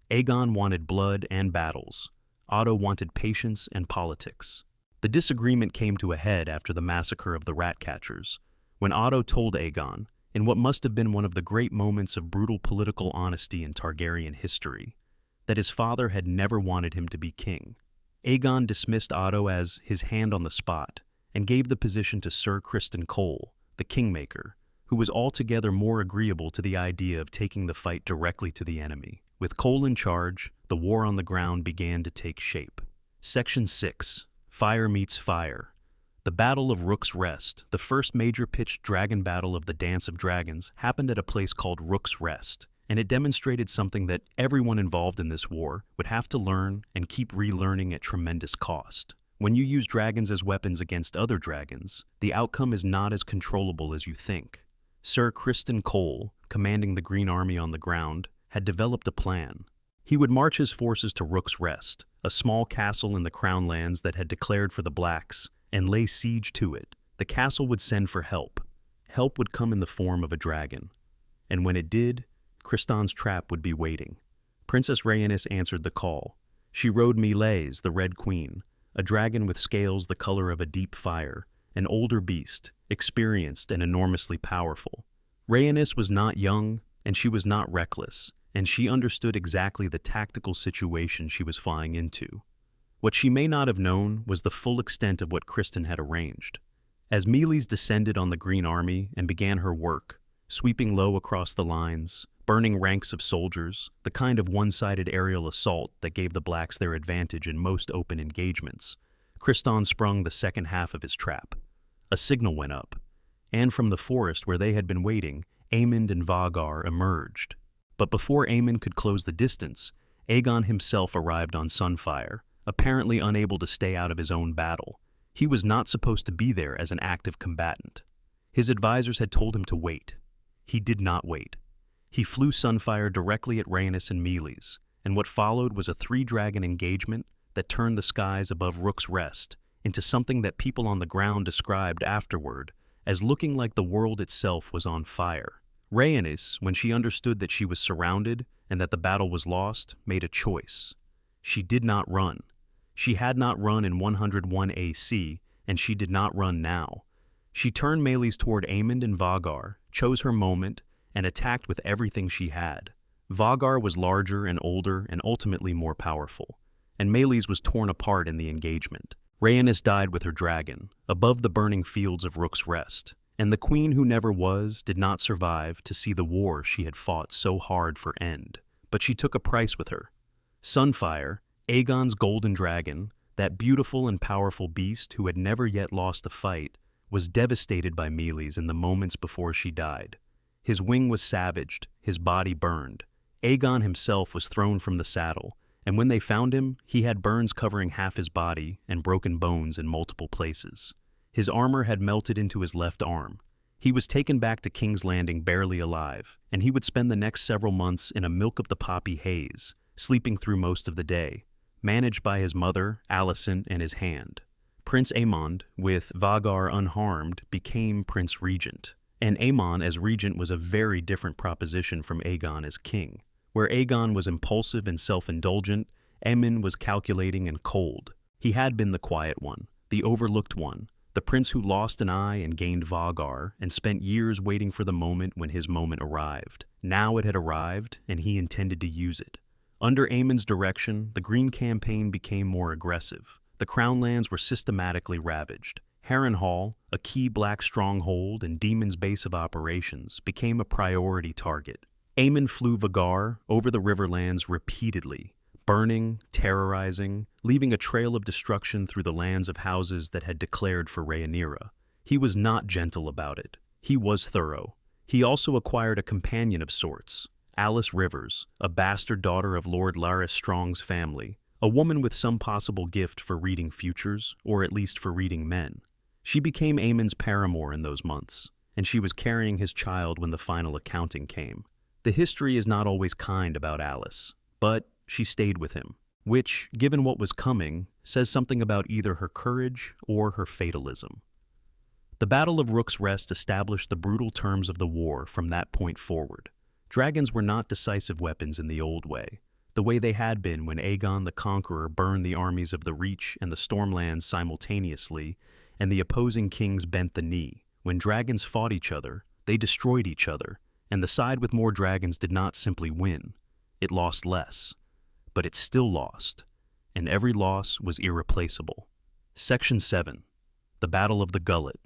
Aegon wanted blood and battles. Otto wanted patience and politics. The disagreement came to a head after the massacre of the rat-catchers, when Otto told Aegon, in what must have been one of the great moments of brutal political honesty in Targaryen history, that his father had never wanted him to be king. Aegon dismissed Otto as his hand on the spot and gave the position to Sir Criston Cole, the kingmaker, who was altogether more agreeable to the idea of taking the fight directly to the enemy. With Cole in charge, the war on the ground began to take shape. Section 6. Fire Meets Fire. The Battle of Rook's Rest, the first major pitched dragon battle of the Dance of Dragons, happened at a place called Rook's Rest, and it demonstrated something that everyone involved in this war would have to learn and keep relearning at tremendous cost. When you use dragons as weapons against other dragons, the outcome is not as controllable as you think. Sir Criston Cole, commanding the Green Army on the ground, had developed a plan. He would march his forces to Rook's Rest, a small castle in the Crown Lands that had declared for the Blacks, and lay siege to it. The castle would send for help. Help would come in the form of a dragon. And when it did, Criston's trap would be waiting. Princess Rhaenys answered the call. She rode Meleys, the Red Queen, a dragon with scales the color of a deep fire, an older beast, experienced and enormously powerful. Rhaenys was not young, and she was not reckless, and she understood exactly the tactical situation she was flying into. What she may not have known was the full extent of what Criston had arranged. As Meleys descended on the Green Army and began her work, sweeping low across the lines, burning ranks of soldiers, the kind of one-sided aerial assault that gave the Blacks their advantage in most open engagements, Criston sprung the second half of his trap. A signal went up, and from the forest where they had been waiting, Aemond and Vhagar emerged. But before Aemond could close the distance, Aegon himself arrived on Sunfire, apparently unable to stay out of his own battle. He was not supposed to be there as an active combatant. His advisors had told him to wait. He did not wait. He flew Sunfire directly at Rhaenys and Meleys, and what followed was a three-dragon engagement that turned the skies above Rook's Rest into something that people on the ground described afterward as looking like the world itself was on fire. Rhaenys, when she understood that she was surrounded and that the battle was lost, made a choice. She did not run. She had not run in 101 AC, and she did not run now. She turned Meleys toward Aemond and Vhagar, chose her moment, and attacked with everything she had. Vhagar was larger and older and ultimately more powerful, and Meleys was torn apart in the engagement. Rhaenys died with her dragon, above the burning fields of Rook's Rest, and the queen who never was did not survive to see the war she had fought so hard for end. But she took a price with her. Sunfire, Aegon's golden dragon, that beautiful and powerful beast who had never yet lost a fight, was devastated by Meleys in the moments before she died. His wing was savaged, his body burned. Aegon himself was thrown from the saddle, and when they found him, he had burns covering half his body and broken bones in multiple places. His armor had melted into his left arm. He was taken back to King's Landing barely alive, and he would spend the next several months in a milk-of-the-poppy haze, sleeping through most of the day, managed by his mother, Alicent, and his hand. Prince Aemond, with Vhagar unharmed, became Prince Regent, and Aemon as regent was a very different proposition from Aegon as king. Where Aegon was impulsive and self-indulgent, Aemon was calculating and cold. He had been the quiet one, the overlooked one, the prince who lost an eye and gained Vhagar and spent years waiting for the moment when his moment arrived. Now it had arrived, and he intended to use it. Under Aemon's direction, the Green Campaign became more aggressive. The Crown lands were systematically ravaged. Harrenhal, a key black stronghold and Demon's base of operations, became a priority target. Aemon flew Vhagar over the Riverlands repeatedly, burning, terrorizing, leaving a trail of destruction through the lands of houses that had declared for Rhaenyra. He was not gentle about it. He was thorough. He also acquired a companion of sorts, Alice Rivers, a bastard daughter of Lord Larys Strong's family, a woman with some possible gift for reading futures, or at least for reading men. She became Aemon's paramour in those months, and she was carrying his child when the final accounting came. The history is not always kind about Alice, but she stayed with him, which, given what was coming, says something about either her courage or her fatalism. The Battle of Rook's Rest established the brutal terms of the war from that point forward. Dragons were not decisive weapons in the old way, the way they had been when Aegon the Conqueror burned the armies of the Reach and the Stormlands simultaneously, and the opposing kings bent the knee. When dragons fought each other, they destroyed each other, and the side with more dragons did not simply win. It lost less. But it still lost, and every loss was irreplaceable. Section 7. The Battle of the Gullet.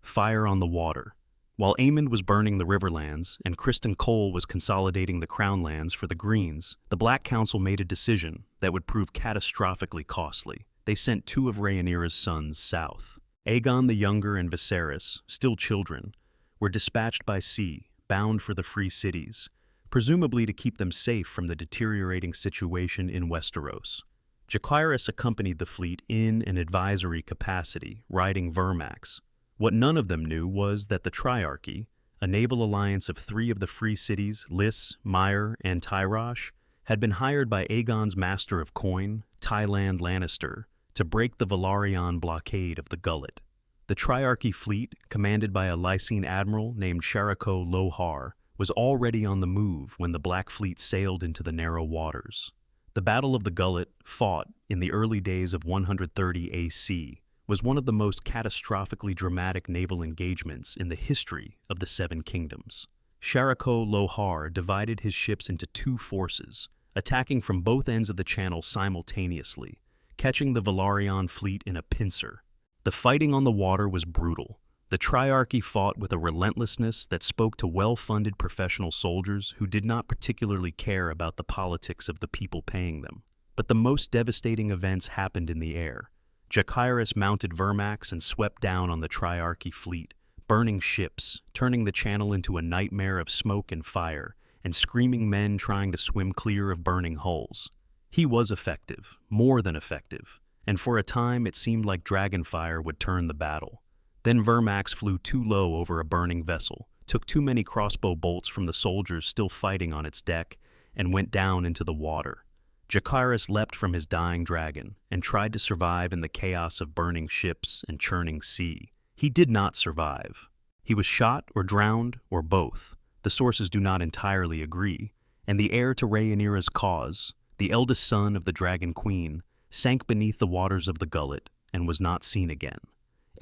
Fire on the Water. While Aemond was burning the Riverlands and Criston Cole was consolidating the Crown lands for the Greens, the Black Council made a decision that would prove catastrophically costly. They sent two of Rhaenyra's sons south. Aegon the Younger and Viserys, still children, were dispatched by sea, bound for the Free Cities, presumably to keep them safe from the deteriorating situation in Westeros. Jacaerys accompanied the fleet in an advisory capacity, riding Vermax. What none of them knew was that the Triarchy, a naval alliance of three of the Free Cities, Lys, Myre, and Tyrosh, had been hired by Aegon's Master of Coin, Tyland Lannister, to break the Velaryon blockade of the Gullet. The Triarchy fleet, commanded by a Lysene admiral named Sharako Lohar, was already on the move when the Black Fleet sailed into the narrow waters. The Battle of the Gullet, fought in the early days of 130 AC, was one of the most catastrophically dramatic naval engagements in the history of the Seven Kingdoms. Sharako Lohar divided his ships into two forces, attacking from both ends of the channel simultaneously, catching the Velaryon fleet in a pincer. The fighting on the water was brutal. The Triarchy fought with a relentlessness that spoke to well-funded professional soldiers who did not particularly care about the politics of the people paying them. But the most devastating events happened in the air. Jacaerys mounted Vermax and swept down on the Triarchy fleet, burning ships, turning the channel into a nightmare of smoke and fire, and screaming men trying to swim clear of burning hulls. He was effective, more than effective, and for a time it seemed like Dragonfire would turn the battle. Then Vermax flew too low over a burning vessel, took too many crossbow bolts from the soldiers still fighting on its deck, and went down into the water. Jacaerys leapt from his dying dragon and tried to survive in the chaos of burning ships and churning sea. He did not survive. He was shot or drowned or both. The sources do not entirely agree, and the heir to Rhaenyra's cause, the eldest son of the Dragon Queen, sank beneath the waters of the gullet and was not seen again.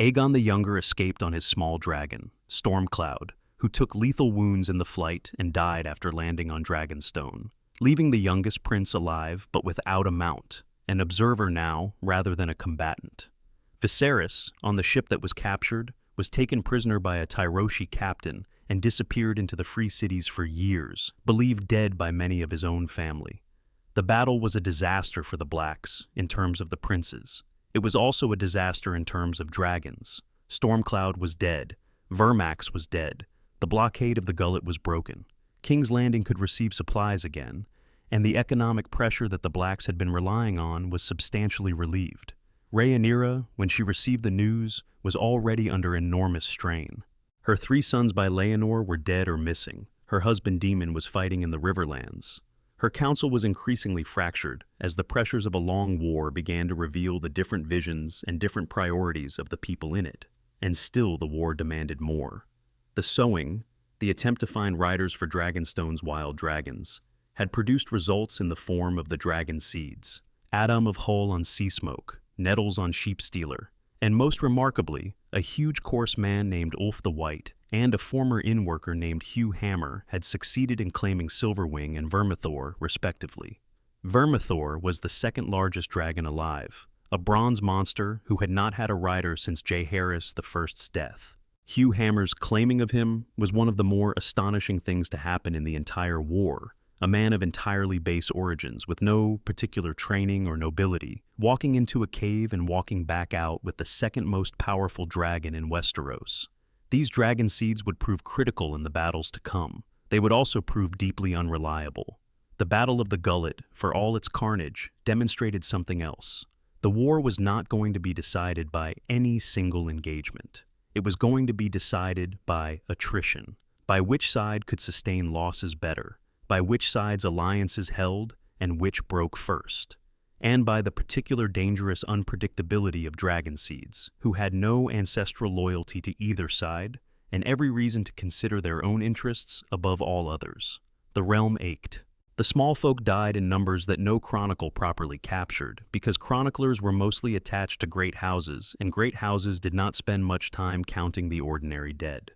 Aegon the Younger escaped on his small dragon, Stormcloud, who took lethal wounds in the flight and died after landing on Dragonstone, leaving the youngest prince alive but without a mount, an observer now rather than a combatant. Viserys, on the ship that was captured, was taken prisoner by a Tyroshi captain and disappeared into the Free Cities for years, believed dead by many of his own family. The battle was a disaster for the Blacks in terms of the princes. It was also a disaster in terms of dragons. Stormcloud was dead. Vermax was dead. The blockade of the gullet was broken. King's Landing could receive supplies again, and the economic pressure that the Blacks had been relying on was substantially relieved. Rhaenyra, when she received the news, was already under enormous strain. Her 3 sons by Laenor were dead or missing. Her husband Daemon was fighting in the Riverlands. Her council was increasingly fractured as the pressures of a long war began to reveal the different visions and different priorities of the people in it. And still the war demanded more. The sowing, the attempt to find riders for Dragonstone's wild dragons, had produced results in the form of the dragon seeds, Adam of Hull on Seasmoke, Nettles on Sheepstealer, and most remarkably, a huge coarse man named Ulf the White and a former inn-worker named Hugh Hammer had succeeded in claiming Silverwing and Vermithor, respectively. Vermithor was the second largest dragon alive, a bronze monster who had not had a rider since Jaehaerys I's death. Hugh Hammer's claiming of him was one of the more astonishing things to happen in the entire war. A man of entirely base origins, with no particular training or nobility, walking into a cave and walking back out with the second most powerful dragon in Westeros. These dragon seeds would prove critical in the battles to come. They would also prove deeply unreliable. The Battle of the Gullet, for all its carnage, demonstrated something else. The war was not going to be decided by any single engagement. It was going to be decided by attrition, by which side could sustain losses better, by which side's alliances held and which broke first, and by the particular dangerous unpredictability of dragon seeds, who had no ancestral loyalty to either side and every reason to consider their own interests above all others. The realm ached. The small folk died in numbers that no chronicle properly captured, because chroniclers were mostly attached to great houses, and great houses did not spend much time counting the ordinary dead.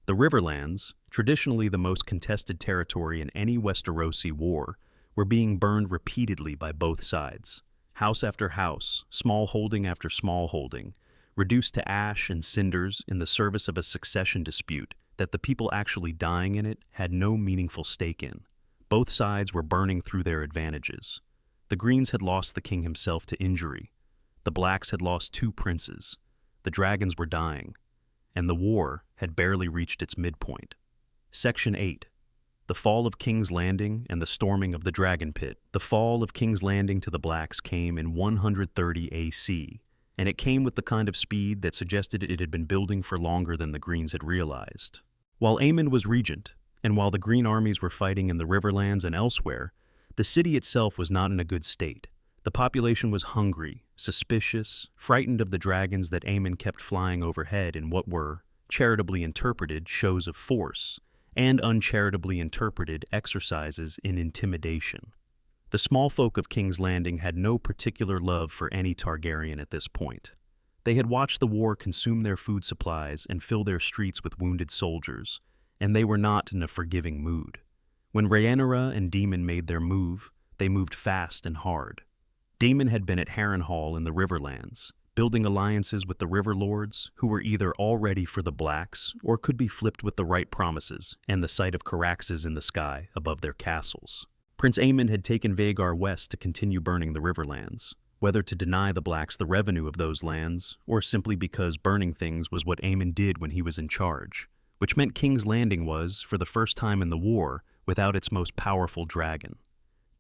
The Riverlands, traditionally the most contested territory in any Westerosi war, were being burned repeatedly by both sides. House after house, small holding after small holding, reduced to ash and cinders in the service of a succession dispute that the people actually dying in it had no meaningful stake in. Both sides were burning through their advantages. The Greens had lost the king himself to injury. The Blacks had lost 2 princes. The dragons were dying. And the war had barely reached its midpoint. Section 8. The Fall of King's Landing and the Storming of the Dragon Pit. The fall of King's Landing to the Blacks came in 130 AC, and it came with the kind of speed that suggested it had been building for longer than the Greens had realized. While Aemon was regent, and while the Green armies were fighting in the Riverlands and elsewhere, the city itself was not in a good state. The population was hungry, suspicious, frightened of the dragons that Aemon kept flying overhead in what were, charitably interpreted, shows of force, and uncharitably interpreted exercises in intimidation. The small folk of King's Landing had no particular love for any Targaryen at this point. They had watched the war consume their food supplies and fill their streets with wounded soldiers, and they were not in a forgiving mood. When Rhaenyra and Daemon made their move, they moved fast and hard. Daemon had been at Harrenhal in the Riverlands, building alliances with the River Lords, who were either all ready for the Blacks or could be flipped with the right promises and the sight of Caraxes in the sky above their castles. Prince Aemon had taken Vhagar west to continue burning the Riverlands, whether to deny the Blacks the revenue of those lands, or simply because burning things was what Aemon did when he was in charge, which meant King's Landing was, for the first time in the war, without its most powerful dragon.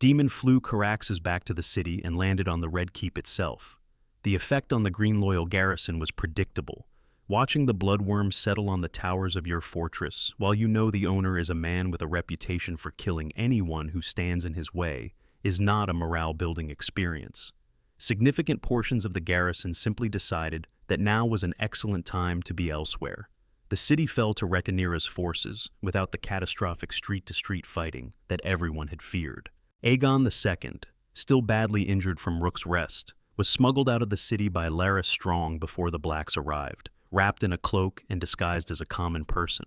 Daemon flew Caraxes back to the city and landed on the Red Keep itself. The effect on the Green loyal garrison was predictable. Watching the bloodworms settle on the towers of your fortress, while you know the owner is a man with a reputation for killing anyone who stands in his way, is not a morale-building experience. Significant portions of the garrison simply decided that now was an excellent time to be elsewhere. The city fell to Rhaenyra's forces without the catastrophic street-to-street fighting that everyone had feared. Aegon II, still badly injured from Rook's Rest, was smuggled out of the city by Larys Strong before the Blacks arrived, wrapped in a cloak and disguised as a common person.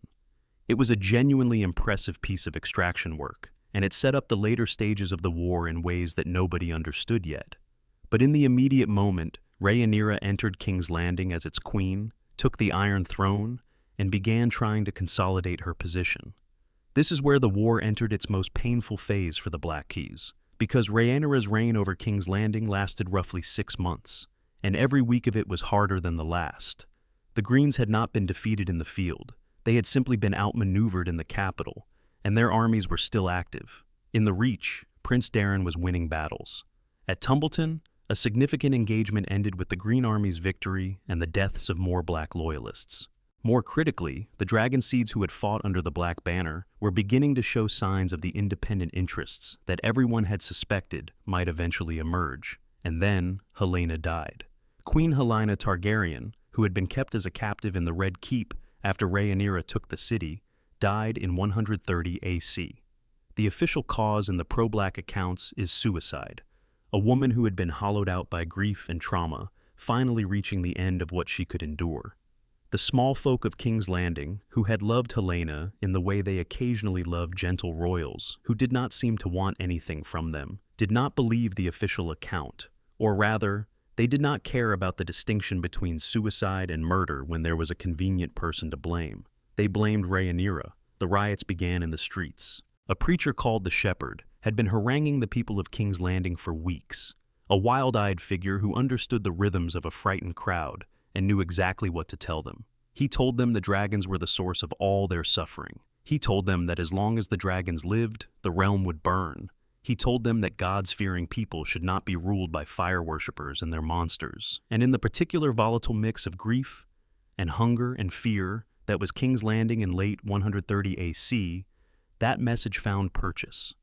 It was a genuinely impressive piece of extraction work, and it set up the later stages of the war in ways that nobody understood yet. But in the immediate moment, Rhaenyra entered King's Landing as its queen, took the Iron Throne, and began trying to consolidate her position. This is where the war entered its most painful phase for the Black Keys, because Rhaenyra's reign over King's Landing lasted roughly 6 months, and every week of it was harder than the last. The Greens had not been defeated in the field, they had simply been outmaneuvered in the capital, and their armies were still active. In the Reach, Prince Daeron was winning battles. At Tumbleton, a significant engagement ended with the Green Army's victory and the deaths of more Black loyalists. More critically, the Dragonseeds who had fought under the Black Banner were beginning to show signs of the independent interests that everyone had suspected might eventually emerge. And then, Helaena died. Queen Helaena Targaryen, who had been kept as a captive in the Red Keep after Rhaenyra took the city, died in 130 AC. The official cause in the pro-Black accounts is suicide, a woman who had been hollowed out by grief and trauma, finally reaching the end of what she could endure. The small folk of King's Landing, who had loved Helaena in the way they occasionally loved gentle royals who did not seem to want anything from them, did not believe the official account, or rather, they did not care about the distinction between suicide and murder when there was a convenient person to blame. They blamed Rhaenyra. The riots began in the streets. A preacher called the Shepherd had been haranguing the people of King's Landing for weeks, a wild-eyed figure who understood the rhythms of a frightened crowd and knew exactly what to tell them. He told them the dragons were the source of all their suffering. He told them that as long as the dragons lived, the realm would burn. He told them that God's-fearing people should not be ruled by fire worshippers and their monsters. And in the particular volatile mix of grief and hunger and fear that was King's Landing in late 130 AC, that message found purchase.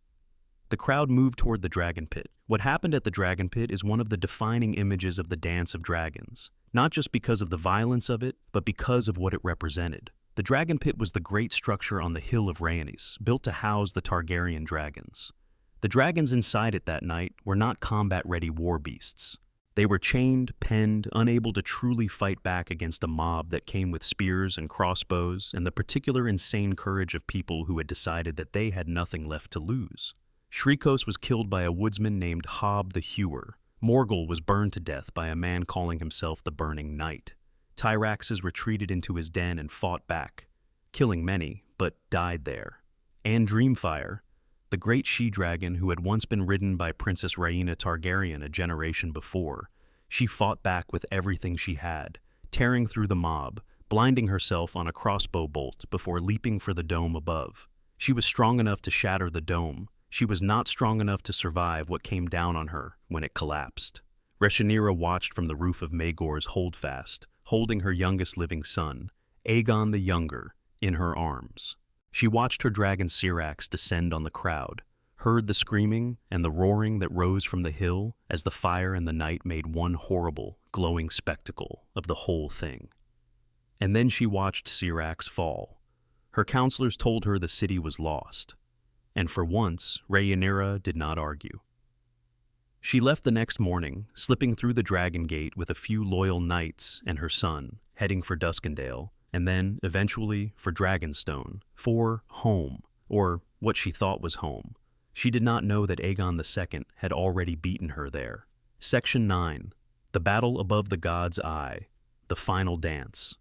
The crowd moved toward the Dragon Pit. What happened at the Dragon Pit is one of the defining images of the Dance of Dragons, not just because of the violence of it, but because of what it represented. The Dragon Pit was the great structure on the Hill of Rhaenys, built to house the Targaryen dragons. The dragons inside it that night were not combat-ready war beasts. They were chained, penned, unable to truly fight back against a mob that came with spears and crossbows and the particular insane courage of people who had decided that they had nothing left to lose. Shriekos was killed by a woodsman named Hob the Hewer. Morgul was burned to death by a man calling himself the Burning Knight. Tyraxes retreated into his den and fought back, killing many, but died there. And Dreamfire, the great she-dragon who had once been ridden by Princess Rhaena Targaryen a generation before, she fought back with everything she had, tearing through the mob, blinding herself on a crossbow bolt before leaping for the dome above. She was strong enough to shatter the dome. She was not strong enough to survive what came down on her when it collapsed. Rhaenyra watched from the roof of Maegor's Holdfast, holding her youngest living son, Aegon the Younger, in her arms. She watched her dragon Syrax descend on the crowd, heard the screaming and the roaring that rose from the hill as the fire and the night made one horrible, glowing spectacle of the whole thing. And then she watched Syrax fall. Her counselors told her the city was lost. And for once, Rhaenyra did not argue. She left the next morning, slipping through the Dragon Gate with a few loyal knights and her son, heading for Duskendale, and then, eventually, for Dragonstone, for home, or what she thought was home. She did not know that Aegon II had already beaten her there. Section 9. The Battle Above the God's Eye. The Final Dance.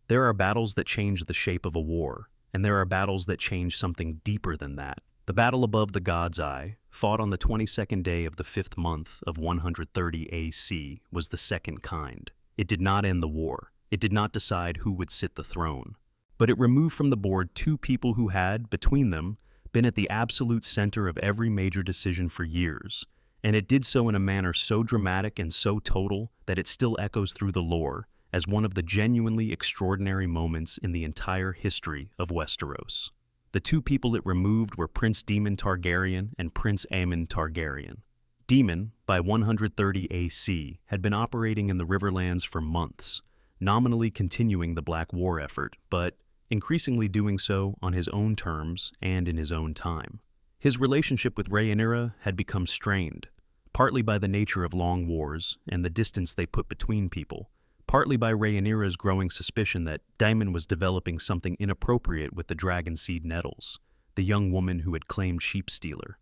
There are battles that change the shape of a war, and there are battles that change something deeper than that. The battle above the God's Eye, fought on the 22nd day of the 5th month of 130 AC, was the second kind. It did not end the war. It did not decide who would sit the throne. But it removed from the board two people who had, between them, been at the absolute center of every major decision for years, and it did so in a manner so dramatic and so total that it still echoes through the lore as one of the genuinely extraordinary moments in the entire history of Westeros. The two people it removed were Prince Daemon Targaryen and Prince Aemon Targaryen. Daemon, by 130 AC, had been operating in the Riverlands for months, nominally continuing the Black War effort, but increasingly doing so on his own terms and in his own time. His relationship with Rhaenyra had become strained, partly by the nature of long wars and the distance they put between people, partly by Rhaenyra's growing suspicion that Daemon was developing something inappropriate with the Dragonseed Nettles, the young woman who had claimed sheep stealer.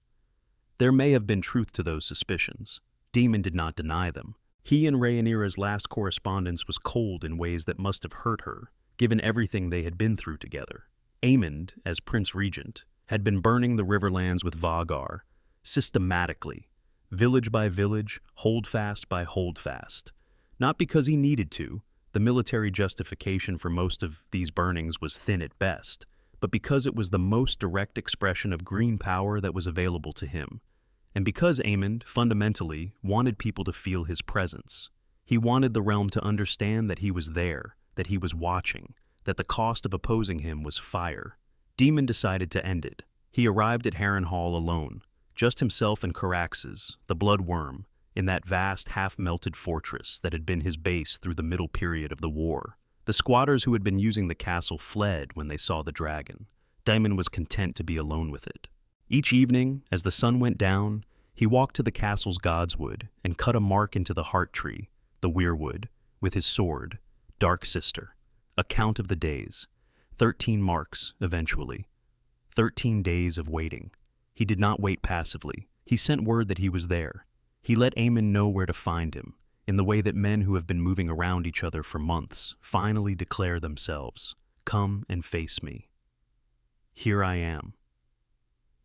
There may have been truth to those suspicions. Daemon did not deny them. He and Rhaenyra's last correspondence was cold in ways that must have hurt her, given everything they had been through together. Aemond, as Prince Regent, had been burning the Riverlands with Vhagar, systematically, village by village, holdfast by holdfast. Not because he needed to, the military justification for most of these burnings was thin at best, but because it was the most direct expression of green power that was available to him. And because Aemond, fundamentally, wanted people to feel his presence. He wanted the realm to understand that he was there, that he was watching, that the cost of opposing him was fire. Daemon decided to end it. He arrived at Harrenhal alone, just himself and Caraxes, the blood worm, in that vast half-melted fortress that had been his base through the middle period of the war. The squatters who had been using the castle fled when they saw the dragon. Daemon was content to be alone with it. Each evening, as the sun went down, he walked to the castle's godswood and cut a mark into the heart tree, the weirwood, with his sword, Dark Sister. A count of the days. 13 marks, eventually. 13 days of waiting. He did not wait passively. He sent word that he was there. He let Aemon know where to find him, in the way that men who have been moving around each other for months finally declare themselves, "Come and face me. Here I am."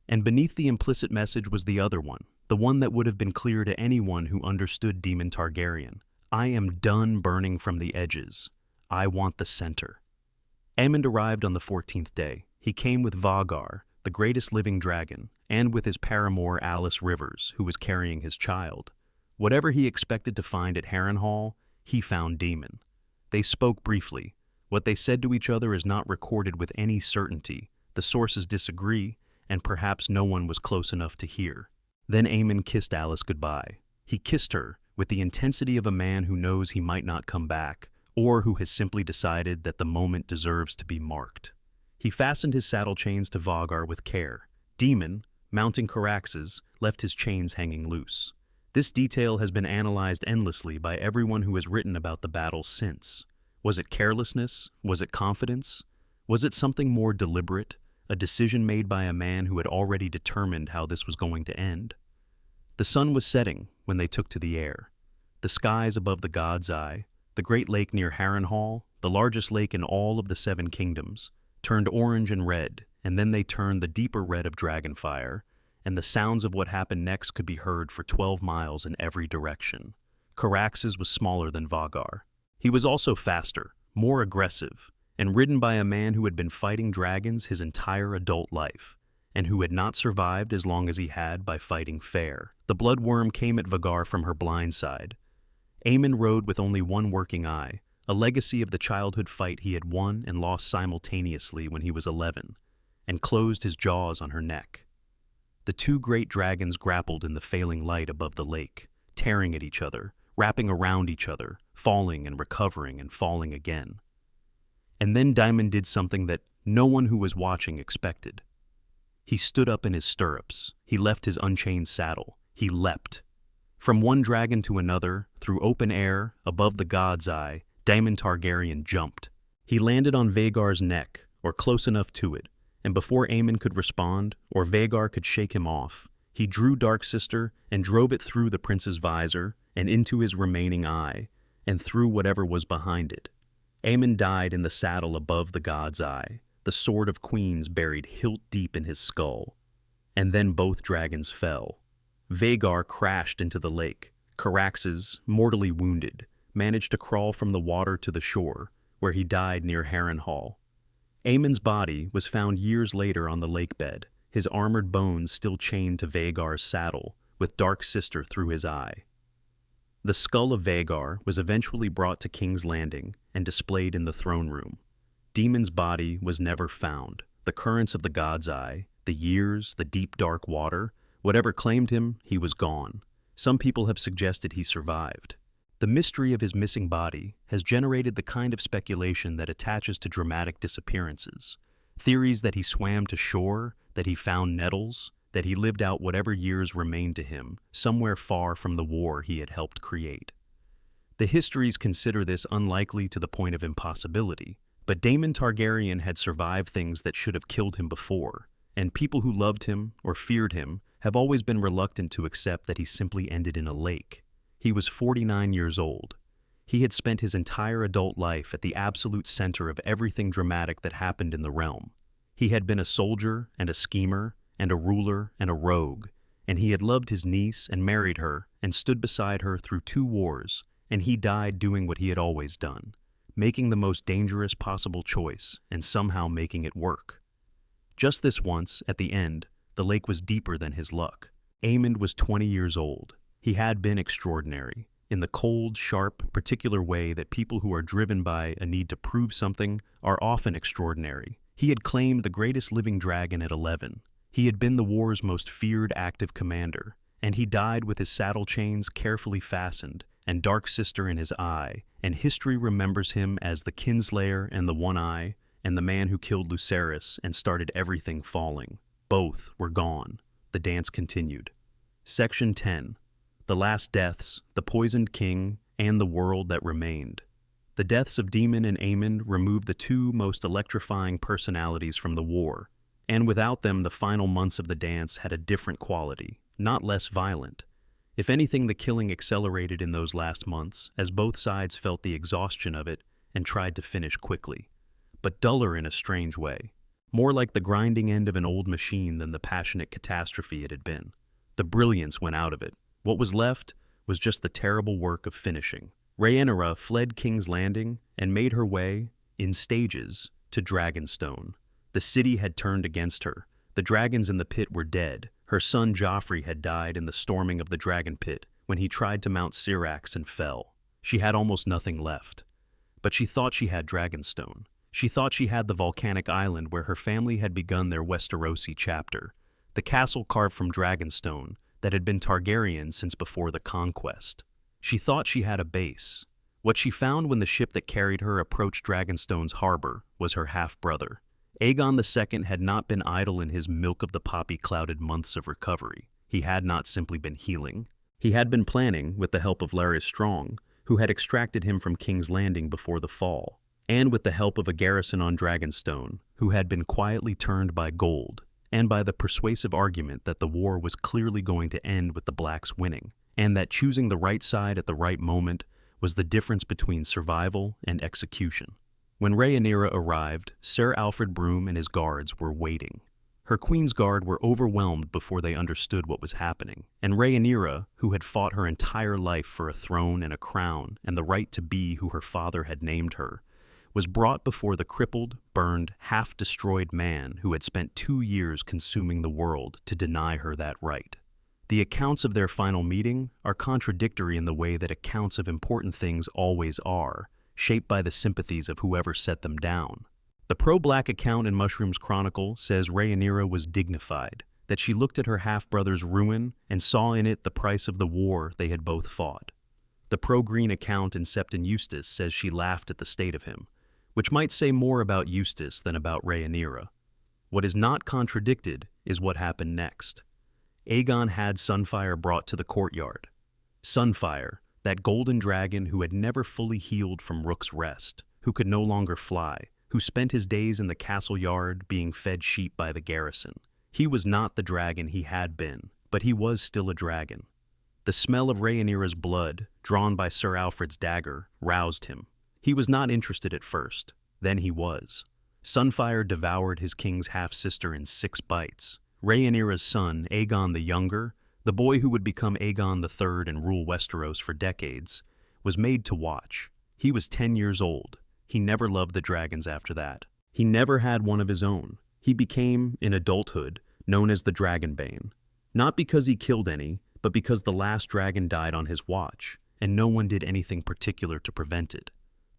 And beneath the implicit message was the other one, the one that would have been clear to anyone who understood Daemon Targaryen. I am done burning from the edges. I want the center. Aemond arrived on the 14th day. He came with Vhagar, the greatest living dragon, and with his paramour Alice Rivers, who was carrying his child. Whatever he expected to find at Harrenhal, he found Daemon. They spoke briefly. What they said to each other is not recorded with any certainty. The sources disagree, and perhaps no one was close enough to hear. Then Aemon kissed Alice goodbye. He kissed her with the intensity of a man who knows he might not come back, or who has simply decided that the moment deserves to be marked. He fastened his saddle chains to Vhagar with care. Daemon, mounting Caraxes, left his chains hanging loose. This detail has been analyzed endlessly by everyone who has written about the battle since. Was it carelessness? Was it confidence? Was it something more deliberate, a decision made by a man who had already determined how this was going to end? The sun was setting when they took to the air. The skies above the God's Eye, the great lake near Harrenhal, the largest lake in all of the Seven Kingdoms, turned orange and red, and then they turned the deeper red of dragonfire, and the sounds of what happened next could be heard for 12 miles in every direction. Caraxes was smaller than Vhagar. He was also faster, more aggressive, and ridden by a man who had been fighting dragons his entire adult life, and who had not survived as long as he had by fighting fair. The bloodworm came at Vhagar from her blind side. Aemon rode with only one working eye, a legacy of the childhood fight he had won and lost simultaneously when he was 11, and closed his jaws on her neck. The two great dragons grappled in the failing light above the lake, tearing at each other, wrapping around each other, falling and recovering and falling again. And then Daemon did something that no one who was watching expected. He stood up in his stirrups. He left his unchained saddle. He leapt. From one dragon to another, through open air, above the God's Eye, Daemon Targaryen jumped. He landed on Vhagar's neck, or close enough to it, and before Aemon could respond, or Vhagar could shake him off, he drew Dark Sister and drove it through the prince's visor and into his remaining eye, and through whatever was behind it. Aemon died in the saddle above the God's Eye, the sword of queens buried hilt deep in his skull. And then both dragons fell. Vhagar crashed into the lake. Caraxes, mortally wounded, managed to crawl from the water to the shore, where he died near Harrenhal. Aemon's body was found years later on the lake bed, his armored bones still chained to Vhagar's saddle, with Dark Sister through his eye. The skull of Vagar was eventually brought to King's Landing and displayed in the throne room. Daemon's body was never found. The currents of the God's Eye, the years, the deep dark water, whatever claimed him, he was gone. Some people have suggested he survived. The mystery of his missing body has generated the kind of speculation that attaches to dramatic disappearances. Theories that he swam to shore, that he found nettles, that he lived out whatever years remained to him, somewhere far from the war he had helped create. The histories consider this unlikely to the point of impossibility, but Daemon Targaryen had survived things that should have killed him before, and people who loved him or feared him have always been reluctant to accept that he simply ended in a lake. He was 49 years old. He had spent his entire adult life at the absolute center of everything dramatic that happened in the realm. He had been a soldier and a schemer and a ruler and a rogue, and he had loved his niece and married her and stood beside her through 2 wars, and he died doing what he had always done, making the most dangerous possible choice and somehow making it work. Just this once, at the end, the lake was deeper than his luck. Aemond was 20 years old. He had been extraordinary, in the cold, sharp, particular way that people who are driven by a need to prove something are often extraordinary. He had claimed the greatest living dragon at 11. He had been the war's most feared active commander, and he died with his saddle chains carefully fastened and Dark Sister in his eye, and history remembers him as the Kinslayer and the One Eye, and the man who killed Lucerys and started everything falling. Both were gone. The dance continued. Section 10. The Last Deaths, the Poisoned King, and the World that Remained. The deaths of Daemon and Aemond removed the 2 most electrifying personalities from the war, and without them the final months of the dance had a different quality, not less violent. If anything, the killing accelerated in those last months, as both sides felt the exhaustion of it and tried to finish quickly, but duller in a strange way, more like the grinding end of an old machine than the passionate catastrophe it had been. The brilliance went out of it. What was left was just the terrible work of finishing. Rhaenyra fled King's Landing and made her way, in stages, to Dragonstone. The city had turned against her. The dragons in the pit were dead. Her son Joffrey had died in the storming of the dragon pit when he tried to mount Syrax and fell. She had almost nothing left. But she thought she had Dragonstone. She thought she had the volcanic island where her family had begun their Westerosi chapter, the castle carved from Dragonstone that had been Targaryen since before the conquest. She thought she had a base. What she found when the ship that carried her approached Dragonstone's harbor was her half-brother. Aegon II had not been idle in his milk-of-the-poppy-clouded months of recovery. He had not simply been healing. He had been planning, with the help of Larys Strong, who had extracted him from King's Landing before the fall, and with the help of a garrison on Dragonstone, who had been quietly turned by gold, and by the persuasive argument that the war was clearly going to end with the Blacks winning, and that choosing the right side at the right moment was the difference between survival and execution. When Rhaenyra arrived, Sir Alfred Broom and his guards were waiting. Her Queen's Guard were overwhelmed before they understood what was happening, and Rhaenyra, who had fought her entire life for a throne and a crown and the right to be who her father had named her, was brought before the crippled, burned, half-destroyed man who had spent 2 years consuming the world to deny her that right. The accounts of their final meeting are contradictory in the way that accounts of important things always are, shaped by the sympathies of whoever set them down. The pro-black account in Mushroom's Chronicle says Rhaenyra was dignified, that she looked at her half-brother's ruin and saw in it the price of the war they had both fought. The pro-green account in Septon Eustace says she laughed at the state of him, which might say more about Eustace than about Rhaenyra. What is not contradicted is what happened next. Aegon had Sunfire brought to the courtyard. Sunfire, that golden dragon who had never fully healed from Rook's Rest, who could no longer fly, who spent his days in the castle yard being fed sheep by the garrison. He was not the dragon he had been, but he was still a dragon. The smell of Rhaenyra's blood, drawn by Sir Alfred's dagger, roused him. He was not interested at first, then he was. Sunfire devoured his king's half-sister in 6 bites. Rhaenyra's son, Aegon the Younger, the boy who would become Aegon III and rule Westeros for decades, was made to watch. He was 10 years old. He never loved the dragons after that. He never had one of his own. He became, in adulthood, known as the Dragonbane. Not because he killed any, but because the last dragon died on his watch, and no one did anything particular to prevent it.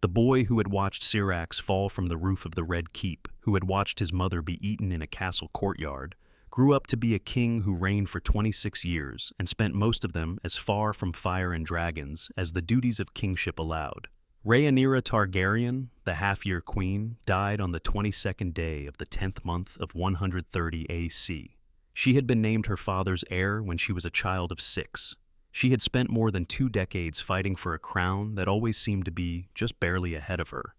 The boy who had watched Syrax fall from the roof of the Red Keep, who had watched his mother be eaten in a castle courtyard, grew up to be a king who reigned for 26 years and spent most of them as far from fire and dragons as the duties of kingship allowed. Rhaenyra Targaryen, the half-year queen, died on the 22nd day of the 10th month of 130 AC. She had been named her father's heir when she was a child of 6. She had spent more than 2 decades fighting for a crown that always seemed to be just barely ahead of her.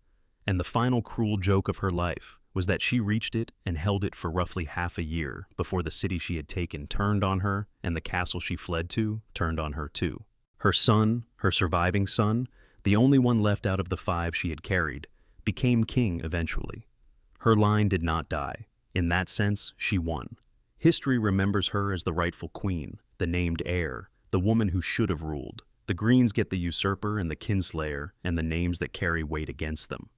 And the final cruel joke of her life was that she reached it and held it for roughly half a year before the city she had taken turned on her and the castle she fled to turned on her too. Her son, her surviving son, the only one left out of the 5 she had carried, became king eventually. Her line did not die. In that sense, she won. History remembers her as the rightful queen, the named heir, the woman who should have ruled. The Greens get the usurper and the kinslayer and the names that carry weight against them.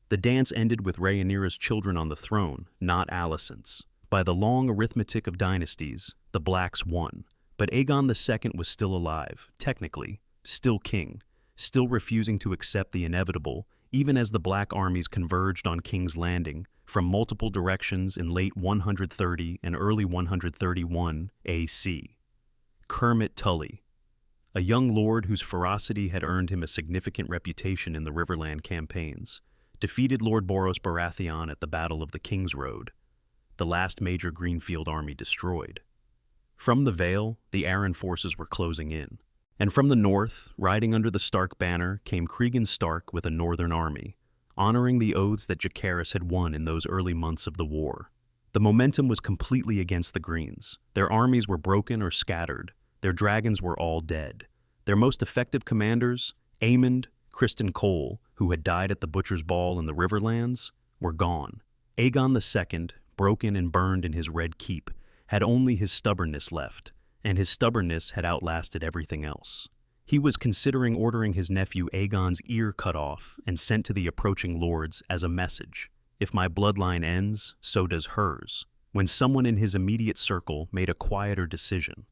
The dance ended with Rhaenyra's children on the throne, not Alicent's. By the long arithmetic of dynasties, the Blacks won. But Aegon II was still alive, technically, still king, still refusing to accept the inevitable, even as the Black armies converged on King's Landing from multiple directions in late 130 and early 131 AC. Kermit Tully, a young lord whose ferocity had earned him a significant reputation in the Riverland campaigns, defeated Lord Boros Baratheon at the Battle of the King's Road, the last major Greenfield army destroyed. From the Vale, the Arryn forces were closing in. And from the north, riding under the Stark banner, came Cregan Stark with a northern army, honoring the oaths that Jacaerys had won in those early months of the war. The momentum was completely against the Greens. Their armies were broken or scattered. Their dragons were all dead. Their most effective commanders, Aemond, Criston Cole, who had died at the Butcher's Ball in the Riverlands, were gone. Aegon II, broken and burned in his Red Keep, had only his stubbornness left, and his stubbornness had outlasted everything else. He was considering ordering his nephew Aegon's ear cut off and sent to the approaching lords as a message. If my bloodline ends, so does hers, when someone in his immediate circle made a quieter decision.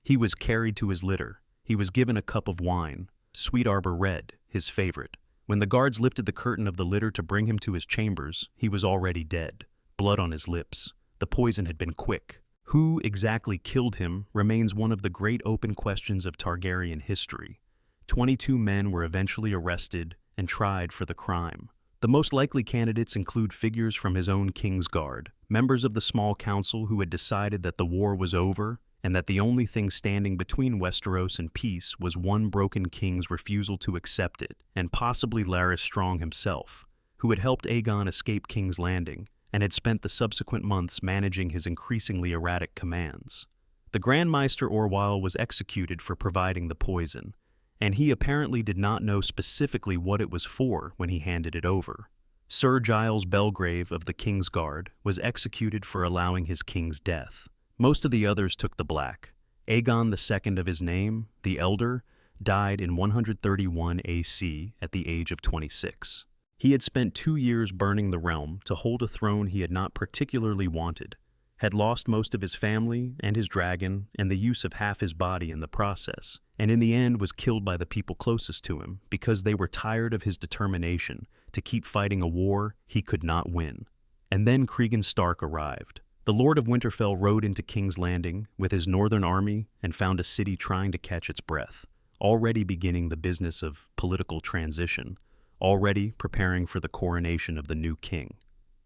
He was carried to his litter. He was given a cup of wine, Sweet Arbor Red, his favorite. When the guards lifted the curtain of the litter to bring him to his chambers, he was already dead, blood on his lips. The poison had been quick. Who exactly killed him remains one of the great open questions of Targaryen history. 22 men were eventually arrested and tried for the crime. The most likely candidates include figures from his own Kingsguard, members of the small council who had decided that the war was over and that the only thing standing between Westeros and peace was one broken king's refusal to accept it, and possibly Larys Strong himself, who had helped Aegon escape King's Landing and had spent the subsequent months managing his increasingly erratic commands. The Grand Maester Orwyle was executed for providing the poison, and he apparently did not know specifically what it was for when he handed it over. Sir Giles Belgrave of the Kingsguard was executed for allowing his king's death. Most of the others took the black. Aegon II of his name, the Elder, died in 131 AC at the age of 26. He had spent 2 years burning the realm to hold a throne he had not particularly wanted, had lost most of his family and his dragon and the use of half his body in the process, and in the end was killed by the people closest to him because they were tired of his determination to keep fighting a war he could not win. And then Cregan Stark arrived. The Lord of Winterfell rode into King's Landing with his northern army and found a city trying to catch its breath, already beginning the business of political transition, already preparing for the coronation of the new king.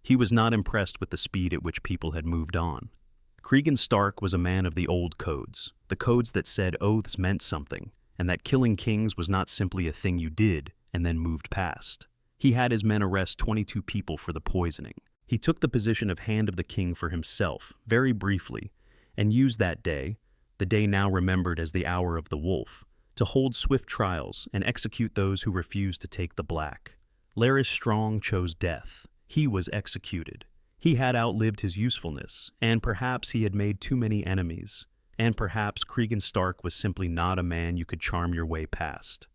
He was not impressed with the speed at which people had moved on. Cregan Stark was a man of the old codes, the codes that said oaths meant something, and that killing kings was not simply a thing you did and then moved past. He had his men arrest 22 people for the poisoning. He took the position of Hand of the King for himself, very briefly, and used that day, the day now remembered as the Hour of the Wolf, to hold swift trials and execute those who refused to take the black. Larys Strong chose death. He was executed. He had outlived his usefulness, and perhaps he had made too many enemies, and perhaps Cregan Stark was simply not a man you could charm your way past.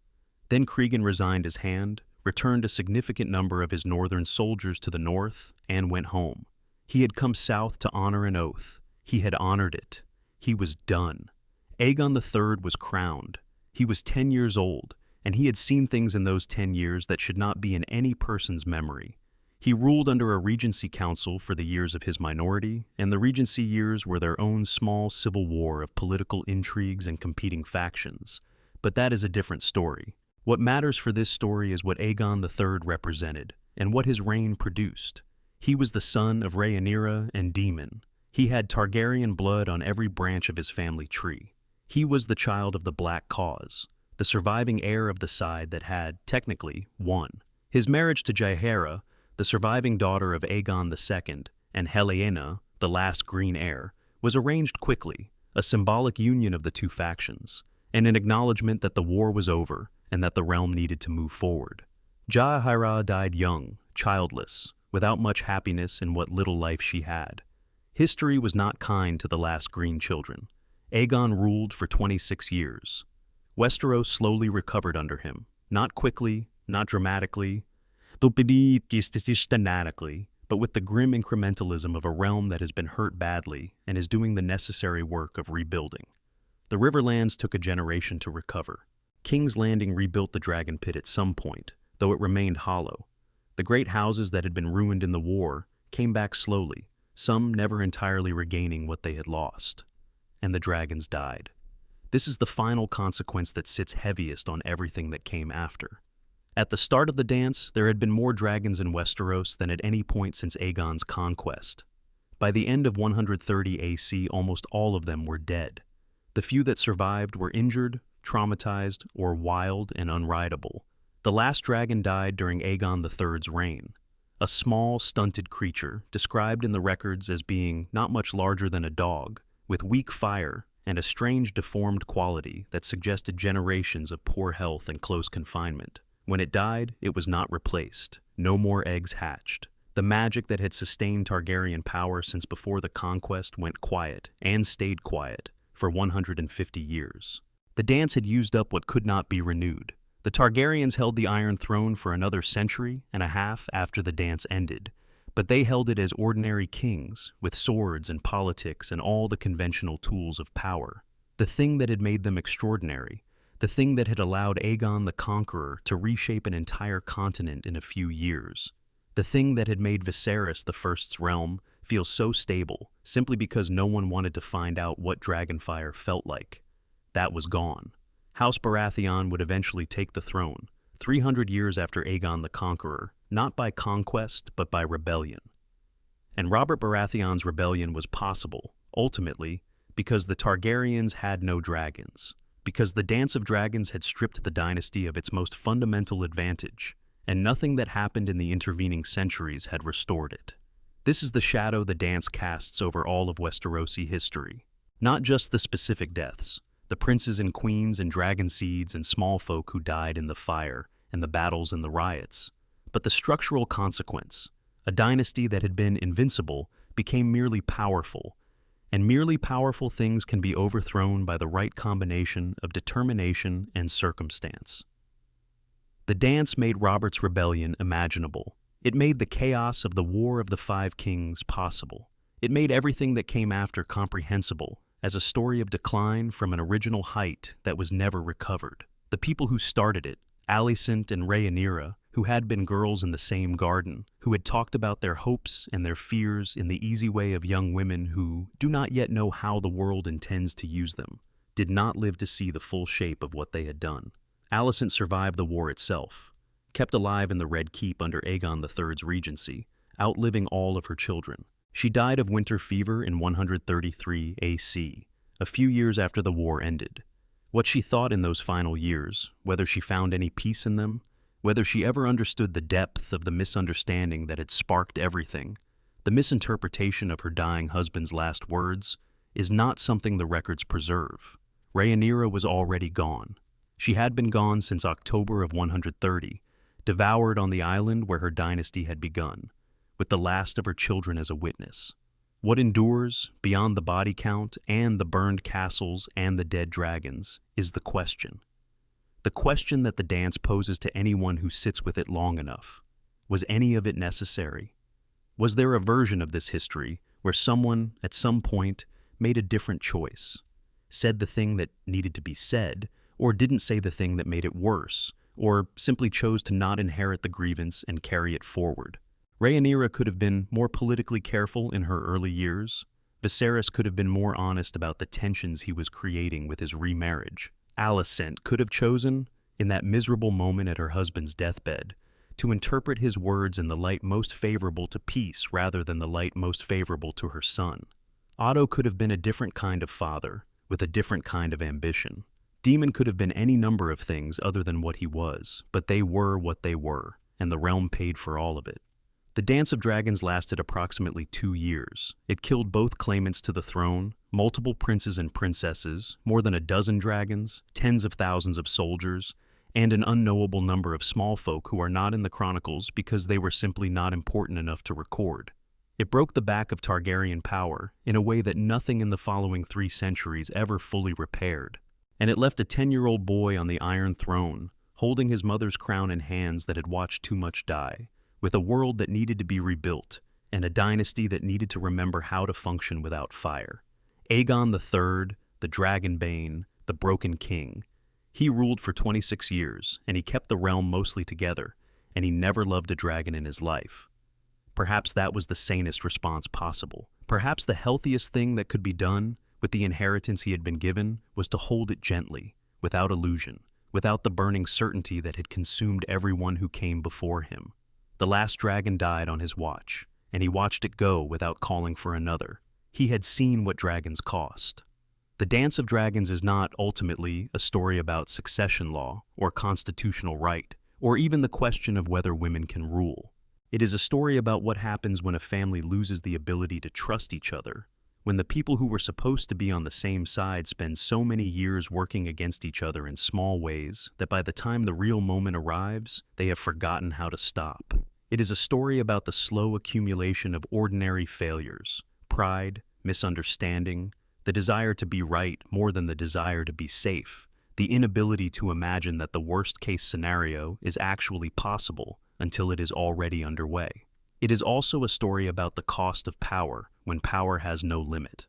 Then Cregan resigned his hand, returned a significant number of his northern soldiers to the north, and went home. He had come south to honor an oath. He had honored it. He was done. Aegon III was crowned. He was 10 years old, and he had seen things in those 10 years that should not be in any person's memory. He ruled under a regency council for the years of his minority, and the regency years were their own small civil war of political intrigues and competing factions. But that is a different story. What matters for this story is what Aegon III represented, and what his reign produced. He was the son of Rhaenyra and Daemon. He had Targaryen blood on every branch of his family tree. He was the child of the Black Cause, the surviving heir of the side that had, technically, won. His marriage to Jaehaera, the surviving daughter of Aegon II, and Helaena, the last green heir, was arranged quickly, a symbolic union of the two factions, and an acknowledgement that the war was over and that the realm needed to move forward. Jaehaera died young, childless, without much happiness in what little life she had. History was not kind to the last green children. Aegon ruled for 26 years. Westeros slowly recovered under him, not quickly, not dramatically, but with the grim incrementalism of a realm that has been hurt badly and is doing the necessary work of rebuilding. The Riverlands took a generation to recover. King's Landing rebuilt the Dragon Pit at some point, though it remained hollow. The great houses that had been ruined in the war came back slowly, some never entirely regaining what they had lost. And the dragons died. This is the final consequence that sits heaviest on everything that came after. At the start of the dance, there had been more dragons in Westeros than at any point since Aegon's conquest. By the end of 130 AC, almost all of them were dead. The few that survived were injured, traumatized, or wild and unrideable. The last dragon died during Aegon III's reign. A small, stunted creature, described in the records as being not much larger than a dog, with weak fire and a strange deformed quality that suggested generations of poor health and close confinement. When it died, it was not replaced. No more eggs hatched. The magic that had sustained Targaryen power since before the conquest went quiet, and stayed quiet, for 150 years. The dance had used up what could not be renewed. The Targaryens held the Iron Throne for another century and a half after the dance ended, but they held it as ordinary kings, with swords and politics and all the conventional tools of power. The thing that had made them extraordinary, the thing that had allowed Aegon the Conqueror to reshape an entire continent in a few years, the thing that had made Viserys I's realm feel so stable simply because no one wanted to find out what Dragonfire felt like. That was gone. House Baratheon would eventually take the throne, 300 years after Aegon the Conqueror, not by conquest, but by rebellion. And Robert Baratheon's rebellion was possible, ultimately, because the Targaryens had no dragons, because the Dance of Dragons had stripped the dynasty of its most fundamental advantage, and nothing that happened in the intervening centuries had restored it. This is the shadow the dance casts over all of Westerosi history. Not just the specific deaths, the princes and queens and dragon seeds and small folk who died in the fire and the battles and the riots, but the structural consequence. A dynasty that had been invincible became merely powerful, and merely powerful things can be overthrown by the right combination of determination and circumstance. The dance made Robert's rebellion imaginable. It made the chaos of the War of the Five Kings possible. It made everything that came after comprehensible as a story of decline from an original height that was never recovered. The people who started it, Alicent and Rhaenyra, who had been girls in the same garden, who had talked about their hopes and their fears in the easy way of young women who do not yet know how the world intends to use them, did not live to see the full shape of what they had done. Alicent survived the war itself, kept alive in the Red Keep under Aegon III's regency, outliving all of her children. She died of winter fever in 133 AC, a few years after the war ended. What she thought in those final years, whether she found any peace in them, whether she ever understood the depth of the misunderstanding that had sparked everything, the misinterpretation of her dying husband's last words, is not something the records preserve. Rhaenyra was already gone. She had been gone since October of 130, devoured on the island where her dynasty had begun, with the last of her children as a witness. What endures, beyond the body count and the burned castles and the dead dragons, is the question. The question that the dance poses to anyone who sits with it long enough. Was any of it necessary? Was there a version of this history where someone, at some point, made a different choice, said the thing that needed to be said, or didn't say the thing that made it worse, or simply chose to not inherit the grievance and carry it forward. Rhaenyra could have been more politically careful in her early years. Viserys could have been more honest about the tensions he was creating with his remarriage. Alicent could have chosen, in that miserable moment at her husband's deathbed, to interpret his words in the light most favorable to peace rather than the light most favorable to her son. Otto could have been a different kind of father, with a different kind of ambition. Daemon could have been any number of things other than what he was, but they were what they were, and the realm paid for all of it. The Dance of Dragons lasted approximately 2 years. It killed both claimants to the throne, multiple princes and princesses, more than a dozen dragons, tens of thousands of soldiers, and an unknowable number of small folk who are not in the chronicles because they were simply not important enough to record. It broke the back of Targaryen power in a way that nothing in the following 3 centuries ever fully repaired. And it left a 10-year-old boy on the Iron Throne, holding his mother's crown in hands that had watched too much die, with a world that needed to be rebuilt, and a dynasty that needed to remember how to function without fire. Aegon III, the Dragonbane, the Broken King. He ruled for 26 years, and he kept the realm mostly together, and he never loved a dragon in his life. Perhaps that was the sanest response possible. Perhaps the healthiest thing that could be done with the inheritance he had been given was to hold it gently, without illusion, without the burning certainty that had consumed everyone who came before him. The last dragon died on his watch, and he watched it go without calling for another. He had seen what dragons cost. The Dance of Dragons is not ultimately a story about succession law or constitutional right, or even the question of whether women can rule. It is a story about what happens when a family loses the ability to trust each other, when the people who were supposed to be on the same side spend so many years working against each other in small ways that by the time the real moment arrives, they have forgotten how to stop. It is a story about the slow accumulation of ordinary failures, pride, misunderstanding, the desire to be right more than the desire to be safe, the inability to imagine that the worst-case scenario is actually possible until it is already underway. It is also a story about the cost of power when power has no limit.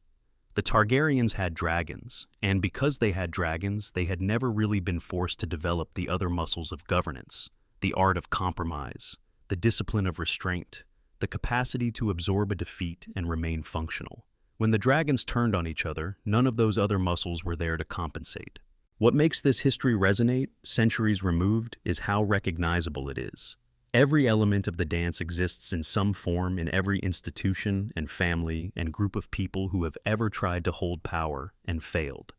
The Targaryens had dragons, and because they had dragons, they had never really been forced to develop the other muscles of governance, the art of compromise, the discipline of restraint, the capacity to absorb a defeat and remain functional. When the dragons turned on each other, none of those other muscles were there to compensate. What makes this history resonate, centuries removed, is how recognizable it is. Every element of the dance exists in some form in every institution and family and group of people who have ever tried to hold power and failed.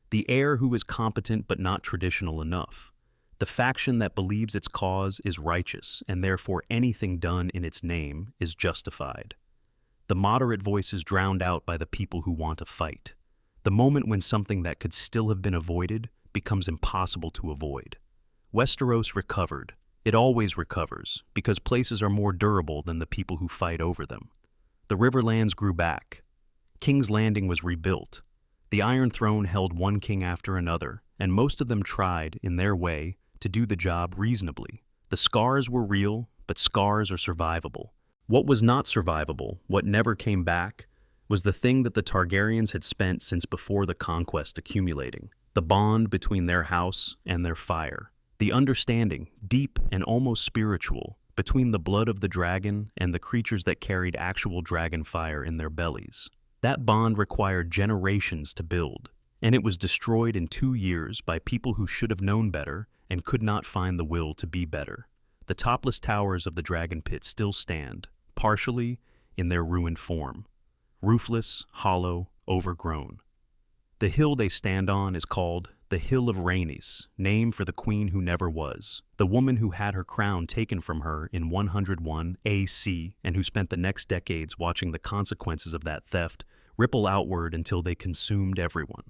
The heir who is competent but not traditional enough. The faction that believes its cause is righteous and therefore anything done in its name is justified. The moderate voices drowned out by the people who want to fight. The moment when something that could still have been avoided becomes impossible to avoid. Westeros recovered. It always recovers, because places are more durable than the people who fight over them. The Riverlands grew back. King's Landing was rebuilt. The Iron Throne held one king after another, and most of them tried, in their way, to do the job reasonably. The scars were real, but scars are survivable. What was not survivable, what never came back, was the thing that the Targaryens had spent since before the conquest accumulating, the bond between their house and their fire. The understanding, deep and almost spiritual, between the blood of the dragon and the creatures that carried actual dragon fire in their bellies. That bond required generations to build, and it was destroyed in 2 years by people who should have known better and could not find the will to be better. The topless towers of the dragon pit still stand, partially in their ruined form, roofless, hollow, overgrown. The hill they stand on is called the Hill of Rhaenys, named for the queen who never was, the woman who had her crown taken from her in 101 AC and who spent the next decades watching the consequences of that theft ripple outward until they consumed everyone.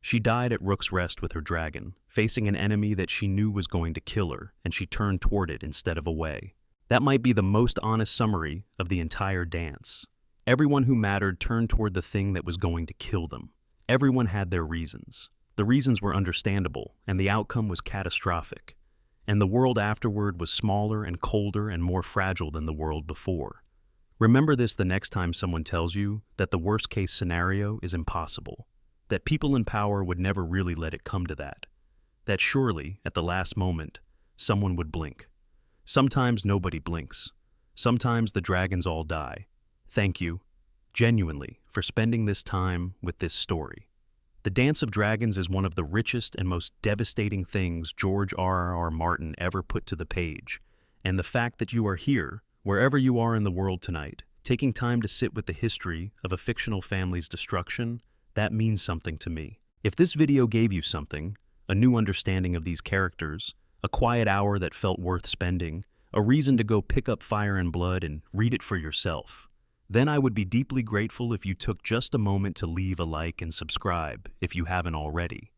She died at Rook's Rest with her dragon, facing an enemy that she knew was going to kill her, and she turned toward it instead of away. That might be the most honest summary of the entire dance. Everyone who mattered turned toward the thing that was going to kill them. Everyone had their reasons. The reasons were understandable, and the outcome was catastrophic. And the world afterward was smaller and colder and more fragile than the world before. Remember this the next time someone tells you that the worst-case scenario is impossible, that people in power would never really let it come to that that surely, at the last moment, someone would blink. Sometimes nobody blinks. Sometimes the dragons all die. Thank you, genuinely, for spending this time with this story. The Dance of Dragons is one of the richest and most devastating things George R.R. Martin ever put to the page, and the fact that you are here, wherever you are in the world tonight, taking time to sit with the history of a fictional family's destruction, that means something to me. If this video gave you something, a new understanding of these characters, a quiet hour that felt worth spending, a reason to go pick up Fire and Blood and read it for yourself, then I would be deeply grateful if you took just a moment to leave a like and subscribe if you haven't already.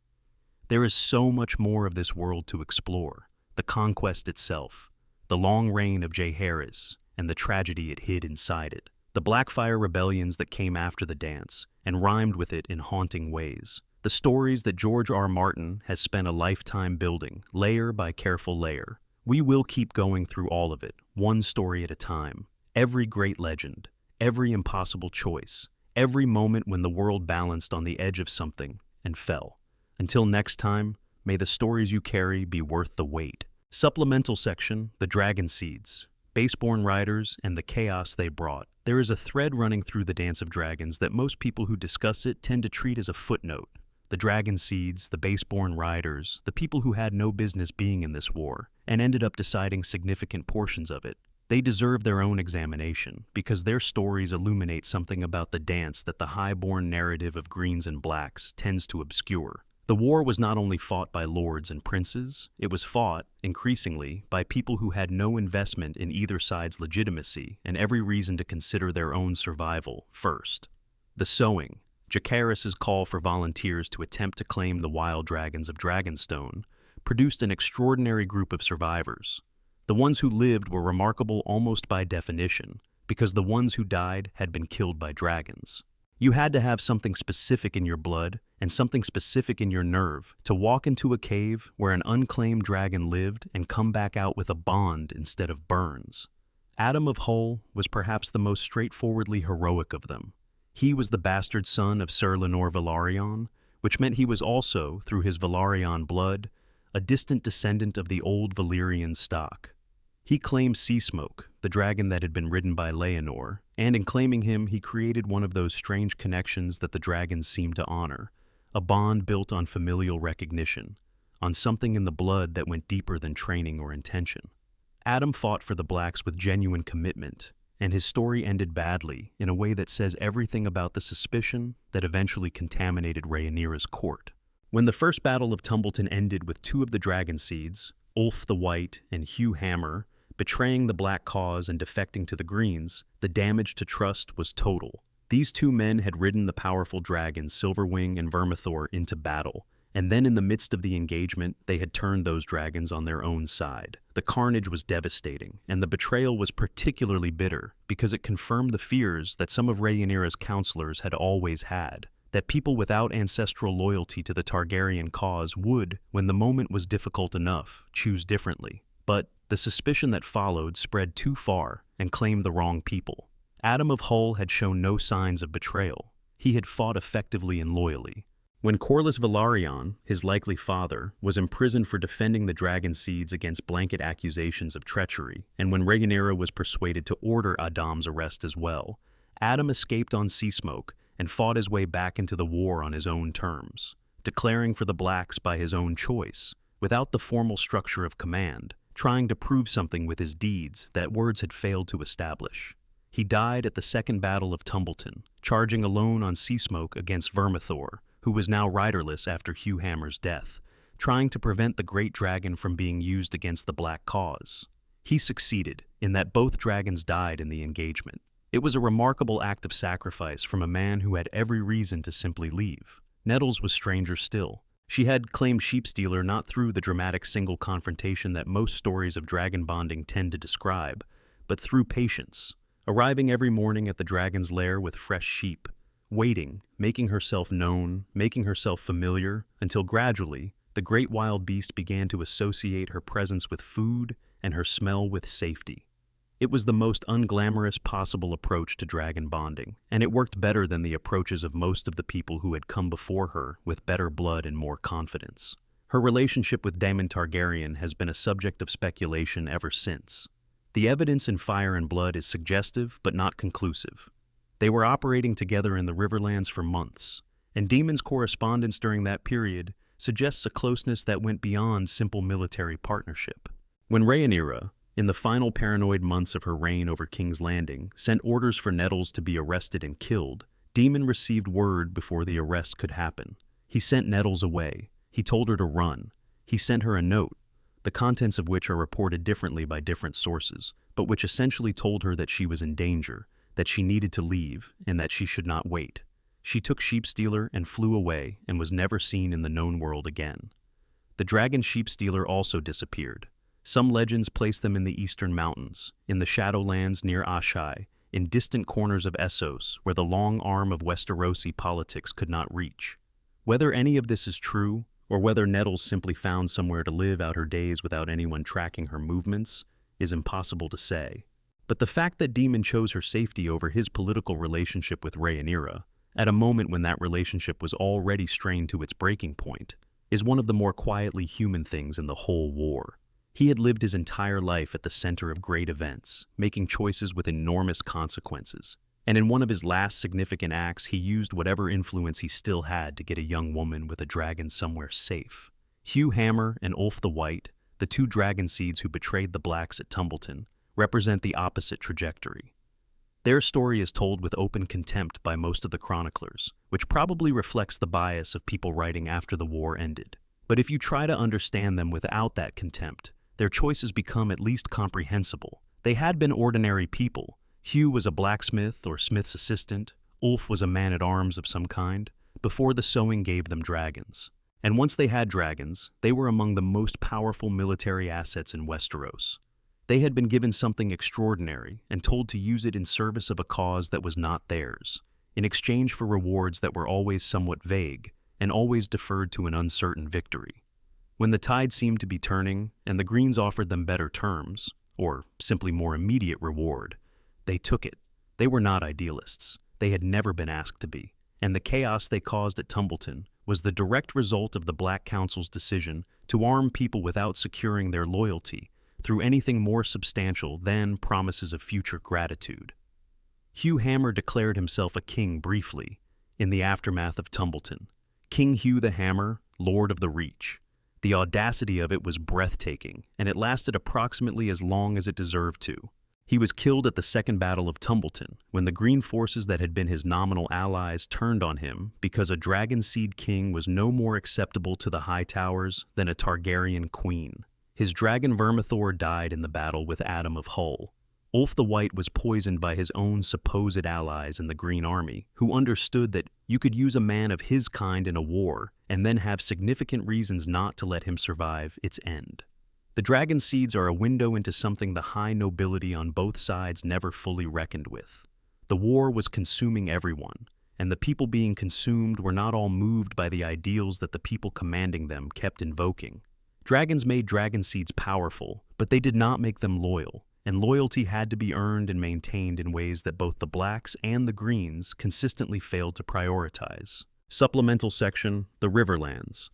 There is so much more of this world to explore, the conquest itself, the long reign of Jaehaerys, and the tragedy it hid inside it, the Blackfire rebellions that came after the dance and rhymed with it in haunting ways, the stories that George R. Martin has spent a lifetime building, layer by careful layer. We will keep going through all of it, one story at a time, every great legend, every impossible choice, every moment when the world balanced on the edge of something and fell. Until next time, may the stories you carry be worth the wait. Supplemental section, the Dragon Seeds, Baseborn Riders, and the chaos they brought. There is a thread running through the Dance of Dragons that most people who discuss it tend to treat as a footnote. The Dragon Seeds, the Baseborn Riders, the people who had no business being in this war, and ended up deciding significant portions of it. They deserve their own examination, because their stories illuminate something about the dance that the high-born narrative of Greens and Blacks tends to obscure. The war was not only fought by lords and princes, it was fought, increasingly, by people who had no investment in either side's legitimacy and every reason to consider their own survival first. The Sowing, Jacaerys' call for volunteers to attempt to claim the wild dragons of Dragonstone, produced an extraordinary group of survivors. The ones who lived were remarkable almost by definition, because the ones who died had been killed by dragons. You had to have something specific in your blood and something specific in your nerve to walk into a cave where an unclaimed dragon lived and come back out with a bond instead of burns. Adam of Hull was perhaps the most straightforwardly heroic of them. He was the bastard son of Ser Lenore Velaryon, which meant he was also, through his Velaryon blood, a distant descendant of the old Valyrian stock. He claimed Seasmoke, the dragon that had been ridden by Leonor, and in claiming him he created one of those strange connections that the dragons seem to honor, a bond built on familial recognition, on something in the blood that went deeper than training or intention. Adam fought for the Blacks with genuine commitment, and his story ended badly in a way that says everything about the suspicion that eventually contaminated Rhaenyra's court. When the first Battle of Tumbleton ended with two of the Dragon Seeds, Ulf the White and Hugh Hammer, betraying the Black cause and defecting to the Greens, the damage to trust was total. These two men had ridden the powerful dragons Silverwing and Vermithor into battle, and then in the midst of the engagement, they had turned those dragons on their own side. The carnage was devastating, and the betrayal was particularly bitter because it confirmed the fears that some of Rhaenyra's counselors had always had, that people without ancestral loyalty to the Targaryen cause would, when the moment was difficult enough, choose differently. But the suspicion that followed spread too far and claimed the wrong people. Adam of Hull had shown no signs of betrayal. He had fought effectively and loyally. When Corlys Velaryon, his likely father, was imprisoned for defending the Dragon Seeds against blanket accusations of treachery, and when Rhaenyra was persuaded to order Adam's arrest as well, Adam escaped on Seasmoke and fought his way back into the war on his own terms, declaring for the Blacks by his own choice, without the formal structure of command, trying to prove something with his deeds that words had failed to establish. He died at the Second Battle of Tumbleton, charging alone on Seasmoke against Vermithor, who was now riderless after Hugh Hammer's death, trying to prevent the great dragon from being used against the Black cause. He succeeded, in that both dragons died in the engagement. It was a remarkable act of sacrifice from a man who had every reason to simply leave. Nettles was stranger still. She had claimed Sheepstealer not through the dramatic single confrontation that most stories of dragon bonding tend to describe, but through patience, arriving every morning at the dragon's lair with fresh sheep, waiting, making herself known, making herself familiar, until gradually, the great wild beast began to associate her presence with food and her smell with safety. It was the most unglamorous possible approach to dragon bonding, and it worked better than the approaches of most of the people who had come before her with better blood and more confidence. Her relationship with Daemon Targaryen has been a subject of speculation ever since. The evidence in Fire and Blood is suggestive but not conclusive. They were operating together in the Riverlands for months, and Daemon's correspondence during that period suggests a closeness that went beyond simple military partnership. When Rhaenyra, in the final paranoid months of her reign over King's Landing, sent orders for Nettles to be arrested and killed, Daemon received word before the arrest could happen. He sent Nettles away. He told her to run. He sent her a note, the contents of which are reported differently by different sources, but which essentially told her that she was in danger, that she needed to leave, and that she should not wait. She took Sheepstealer and flew away and was never seen in the known world again. The dragon Sheepstealer also disappeared. Some legends place them in the eastern mountains, in the Shadowlands near Ashai, in distant corners of Essos where the long arm of Westerosi politics could not reach. Whether any of this is true, or whether Nettles simply found somewhere to live out her days without anyone tracking her movements, is impossible to say. But the fact that Daemon chose her safety over his political relationship with Rhaenyra, at a moment when that relationship was already strained to its breaking point, is one of the more quietly human things in the whole war. He had lived his entire life at the center of great events, making choices with enormous consequences. And in one of his last significant acts, he used whatever influence he still had to get a young woman with a dragon somewhere safe. Hugh Hammer and Ulf the White, the two dragon seeds who betrayed the Blacks at Tumbleton, represent the opposite trajectory. Their story is told with open contempt by most of the chroniclers, which probably reflects the bias of people writing after the war ended. But if you try to understand them without that contempt, their choices become at least comprehensible. They had been ordinary people. Hugh was a blacksmith or smith's assistant. Ulf was a man-at-arms of some kind, before the sowing gave them dragons. And once they had dragons, they were among the most powerful military assets in Westeros. They had been given something extraordinary and told to use it in service of a cause that was not theirs, in exchange for rewards that were always somewhat vague and always deferred to an uncertain victory. When the tide seemed to be turning and the Greens offered them better terms, or simply more immediate reward, they took it. They were not idealists. They had never been asked to be. And the chaos they caused at Tumbleton was the direct result of the Black Council's decision to arm people without securing their loyalty through anything more substantial than promises of future gratitude. Hugh Hammer declared himself a king briefly in the aftermath of Tumbleton. King Hugh the Hammer, Lord of the Reach. The audacity of it was breathtaking, and it lasted approximately as long as it deserved to. He was killed at the Second Battle of Tumbleton, when the Green forces that had been his nominal allies turned on him because a dragon seed king was no more acceptable to the High Towers than a Targaryen queen. His dragon Vermithor died in the battle with Adam of Hull. Ulf the White was poisoned by his own supposed allies in the Green Army, who understood that you could use a man of his kind in a war and then have significant reasons not to let him survive its end. The dragon seeds are a window into something the high nobility on both sides never fully reckoned with. The war was consuming everyone, and the people being consumed were not all moved by the ideals that the people commanding them kept invoking. Dragons made dragon seeds powerful, but they did not make them loyal, and loyalty had to be earned and maintained in ways that both the Blacks and the Greens consistently failed to prioritize. Supplemental section, the Riverlands.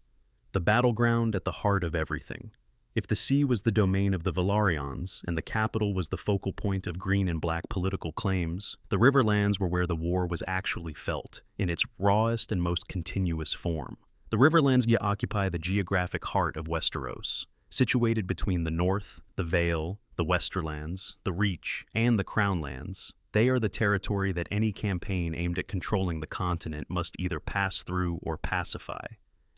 The battleground at the heart of everything. If the sea was the domain of the Velaryons, and the capital was the focal point of green and black political claims, the Riverlands were where the war was actually felt, in its rawest and most continuous form. The Riverlands occupy the geographic heart of Westeros, situated between the North, the Vale, the Westerlands, the Reach, and the Crownlands. They are the territory that any campaign aimed at controlling the continent must either pass through or pacify.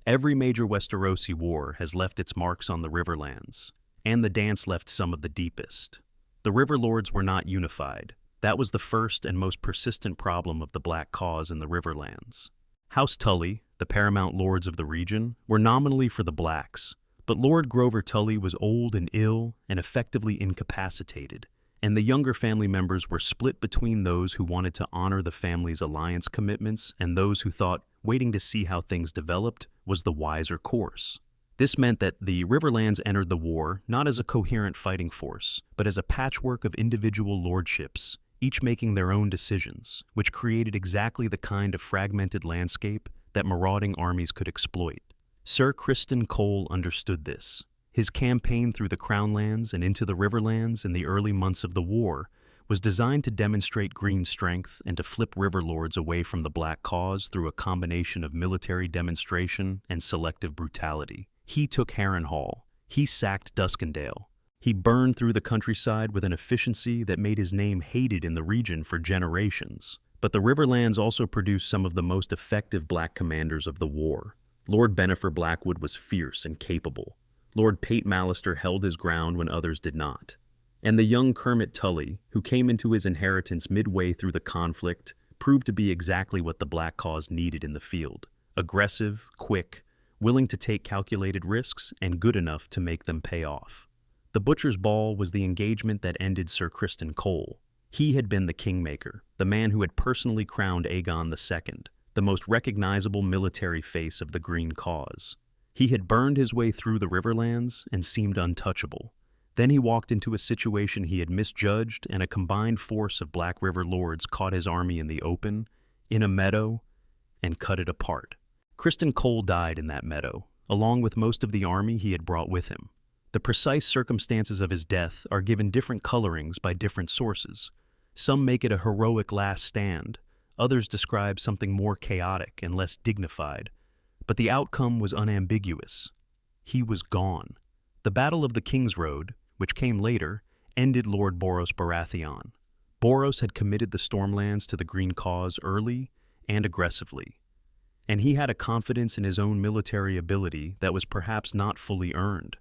Every major Westerosi war has left its marks on the Riverlands, and the dance left some of the deepest. The River Lords were not unified. That was the first and most persistent problem of the Black cause in the Riverlands. House Tully, the paramount lords of the region, were nominally for the Blacks, but Lord Grover Tully was old and ill and effectively incapacitated, and the younger family members were split between those who wanted to honor the family's alliance commitments and those who thought waiting to see how things developed was the wiser course. This meant that the Riverlands entered the war not as a coherent fighting force, but as a patchwork of individual lordships, each making their own decisions, which created exactly the kind of fragmented landscape that marauding armies could exploit. Sir Criston Cole understood this. His campaign through the Crownlands and into the Riverlands in the early months of the war was designed to demonstrate Green strength and to flip Riverlords away from the Black cause through a combination of military demonstration and selective brutality. He took Harrenhal. He sacked Duskendale. He burned through the countryside with an efficiency that made his name hated in the region for generations. But the Riverlands also produced some of the most effective Black commanders of the war. Lord Bennifer Blackwood was fierce and capable. Lord Pate Mallister held his ground when others did not. And the young Kermit Tully, who came into his inheritance midway through the conflict, proved to be exactly what the Black cause needed in the field. Aggressive, quick, willing to take calculated risks, and good enough to make them pay off. The Butcher's Ball was the engagement that ended Sir Criston Cole. He had been the kingmaker, the man who had personally crowned Aegon II, the most recognizable military face of the Green cause. He had burned his way through the Riverlands and seemed untouchable. Then he walked into a situation he had misjudged, and a combined force of Black River lords caught his army in the open, in a meadow, and cut it apart. Criston Cole died in that meadow, along with most of the army he had brought with him. The precise circumstances of his death are given different colorings by different sources. Some make it a heroic last stand, others describe something more chaotic and less dignified, but the outcome was unambiguous. He was gone. The Battle of the King's Road, which came later, ended Lord Boros Baratheon. Boros had committed the Stormlands to the Green cause early and aggressively, and he had a confidence in his own military ability that was perhaps not fully earned.